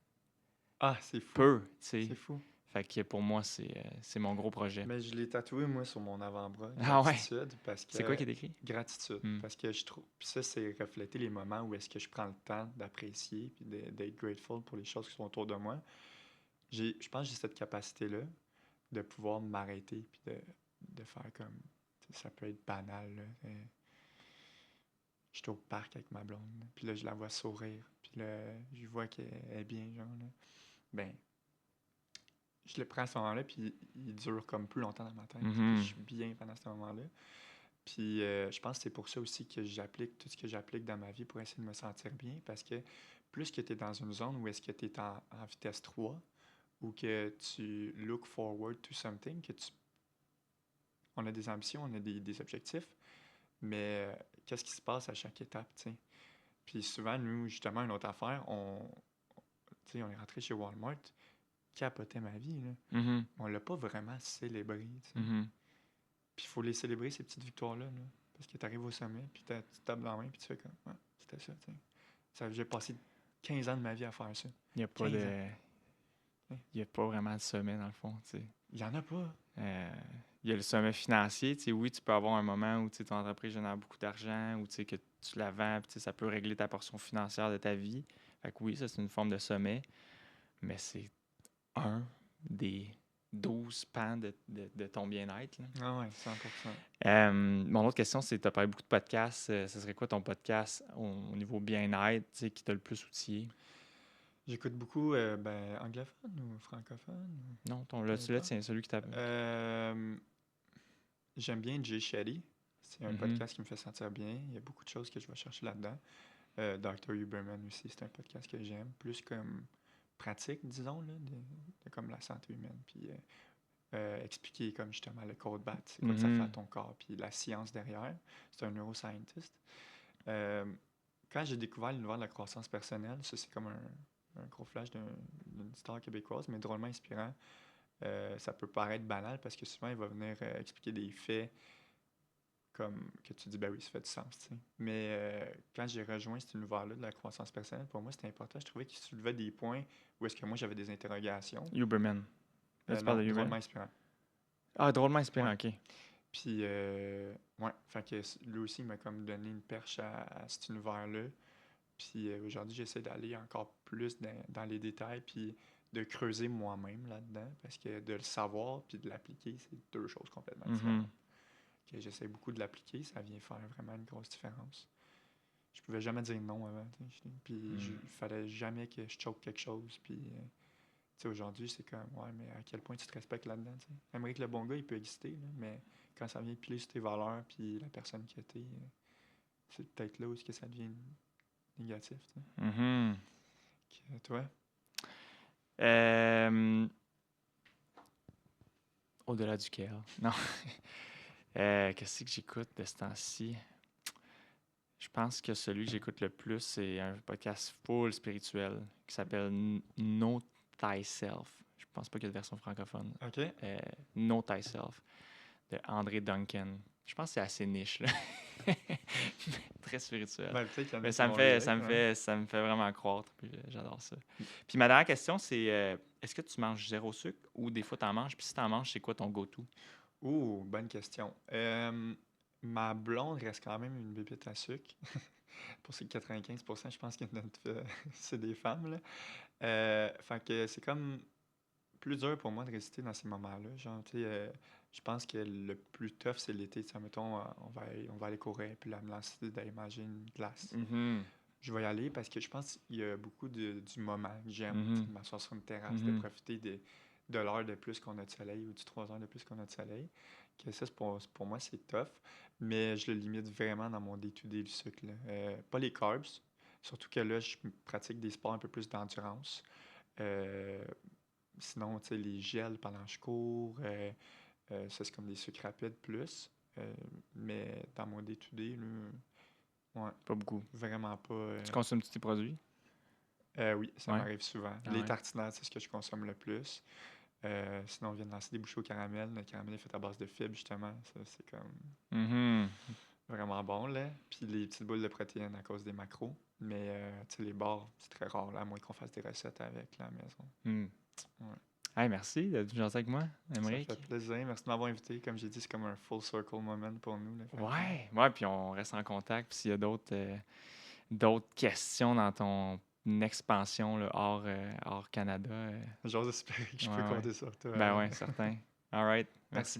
Ah, c'est fou. Peu, tu sais. C'est fou. Fait que pour moi, c'est mon gros projet. Mais je l'ai tatoué, moi, sur mon avant-bras. Ah ouais? Gratitude, parce que... C'est quoi qui est écrit? Gratitude. Parce que je trouve... Puis ça, c'est refléter les moments où est-ce que je prends le temps d'apprécier puis d'être grateful pour les choses qui sont autour de moi. Je pense que j'ai cette capacité-là de pouvoir m'arrêter puis de faire comme... Ça peut être banal, là. Je suis au parc avec ma blonde, là, puis là, je la vois sourire, puis là, je vois qu'elle est bien, genre, là. Ben, je le prends à ce moment-là, puis il dure comme plus longtemps dans ma tête. Puis je suis bien pendant ce moment-là. Puis je pense que c'est pour ça aussi que j'applique tout ce que j'applique dans ma vie pour essayer de me sentir bien, parce que plus que tu es dans une zone où est-ce que tu es en vitesse 3, ou que tu look forward to something, on a des ambitions, on a des objectifs, mais qu'est-ce qui se passe à chaque étape, tu sais? Puis souvent, nous, justement, une autre affaire, on est rentré chez Walmart, capotait ma vie, là. Mm-hmm. On l'a pas vraiment célébré, tu sais. Mm-hmm. Puis il faut les célébrer, ces petites victoires-là, là, parce que tu arrives au sommet, puis tu tapes dans la main, puis tu fais comme, ah, c'était ça, tu sais. J'ai passé 15 ans de ma vie à faire ça. Il n'y a pas il n'y a pas vraiment de sommet, dans le fond, tu sais. Il y en a pas. Il y a le sommet financier. Tu sais, oui, tu peux avoir un moment où tu sais, ton entreprise génère beaucoup d'argent ou tu sais, que tu la vends, puis tu sais, ça peut régler ta portion financière de ta vie. Fait que oui, ça, c'est une forme de sommet, mais c'est un des 12 pans de ton bien-être. Là. Ah ouais, 100%. Mon autre question, c'est, tu as parlé beaucoup de podcasts. Ce serait quoi ton podcast au niveau bien-être, tu sais, qui t'a le plus outillé? J'écoute beaucoup anglophone ou francophone? Non, le tien, celui qui t'a... J'aime bien Jay Shetty. C'est un Mhm. podcast qui me fait sentir bien. Il y a beaucoup de choses que je vais chercher là-dedans. Dr. Huberman aussi, c'est un podcast que j'aime. Plus comme pratique, disons, là, de comme la santé humaine. Puis expliquer comme justement le code BAT, c'est quoi que ça fait à Mhm. ton corps, puis la science derrière. C'est un neuroscientist. Euh, Quand j'ai découvert l'univers de la croissance personnelle, ça c'est comme un gros flash d'une star québécoise, mais drôlement inspirant. Ça peut paraître banal parce que souvent il va venir expliquer des faits comme que tu dis, ben oui, ça fait du sens, tu sais. Mais quand j'ai rejoint cet univers-là de la croissance personnelle, pour moi c'était important. Je trouvais qu'il soulevait des points où est-ce que moi j'avais des interrogations. Huberman. Là, tu parles Non, de drôlement Huberman? inspirant. Ah, drôlement Ouais. inspirant, ok. Puis, ouais, fait que lui aussi il m'a comme donné une perche à cet univers-là. Puis aujourd'hui, j'essaie d'aller encore plus dans les détails, puis de creuser moi-même là-dedans, parce que de le savoir puis de l'appliquer, c'est deux choses complètement Mhm. différentes. Que j'essaie beaucoup de l'appliquer, ça vient faire vraiment une grosse différence. Je pouvais jamais dire non avant, tu sais, puis Mhm. il fallait jamais que je choque quelque chose, puis tu sais, aujourd'hui, c'est comme, ouais, mais à quel point tu te respectes là-dedans, tu sais. J'aimerais que le bon gars, il peut exister, là, mais quand ça vient piler sur tes valeurs, puis la personne que t'es, c'est peut-être là où est-ce que ça devient négatif, tu sais. Mhm. Toi? Euh, Au-delà duquel. Non. Qu'est-ce que j'écoute de ce temps-ci? Je pense que celui que j'écoute le plus, c'est un podcast full spirituel qui s'appelle Know Thyself. Je pense pas qu'il y ait de version francophone. OK. Know Thyself de André Duncan. Je pense que c'est assez niche, là. Très spirituel. Ben, peut-être qu'il y en Mais a qui vont relate, ouais. ça me fait vraiment croître. Puis j'adore ça. Puis ma dernière question, c'est est-ce que tu manges zéro sucre ou des fois tu en manges? Puis si tu en manges, c'est quoi ton go-to? Ouh, bonne question. Ma blonde reste quand même une bébête à sucre. Pour ces 95%, je pense que c'est des femmes, là. Fait que c'est comme plus dur pour moi de résister dans ces moments-là. Genre, tu sais, je pense que le plus tough, c'est l'été. Tu sais, mettons, on va aller courir, puis là, me lancer d'aller manger une glace. Mhm. Je vais y aller parce que je pense qu'il y a beaucoup du moment que j'aime, tu sais, Mhm. de m'asseoir sur une terrasse, de Mhm. profiter de l'heure de plus qu'on a de soleil ou du 3 heures de plus qu'on a de soleil. Que ça, pour moi, c'est tough, mais je le limite vraiment dans mon day-to-day du sucre, là. Pas les carbs, surtout que là, je pratique des sports un peu plus d'endurance. Euh, Sinon, tu sais, les gels pendant que je cours, ça, c'est comme des sucres rapides plus. Euh, mais dans mon day-to-day, là, ouais, Pas beaucoup. vraiment pas. Tu consommes tous tes produits? Oui, ça Ouais. m'arrive souvent. Ah Les ouais. tartinades, c'est ce que je consomme le plus. Sinon, on vient de lancer des bouchées au caramel. Le caramel est fait à base de fibres, justement. Ça, c'est comme Mhm. vraiment bon, là. Puis les petites boules de protéines à cause des macros. Mais, tu sais, les bars, c'est très rare, là, à moins qu'on fasse des recettes avec là, à la maison. Hmm. Ouais. Hey, merci d'être venu jaser avec moi, Ça fait Émeric. plaisir. Merci de m'avoir invité. Comme j'ai dit, c'est comme un full circle moment pour nous, là. Fait Ouais, puis on reste en contact. Puis s'il y a d'autres questions dans ton expansion là, hors Canada, j'ose espérer que je ouais, peux ouais. compter sur toi, Ben là. ouais, certain. All right. Merci. Merci.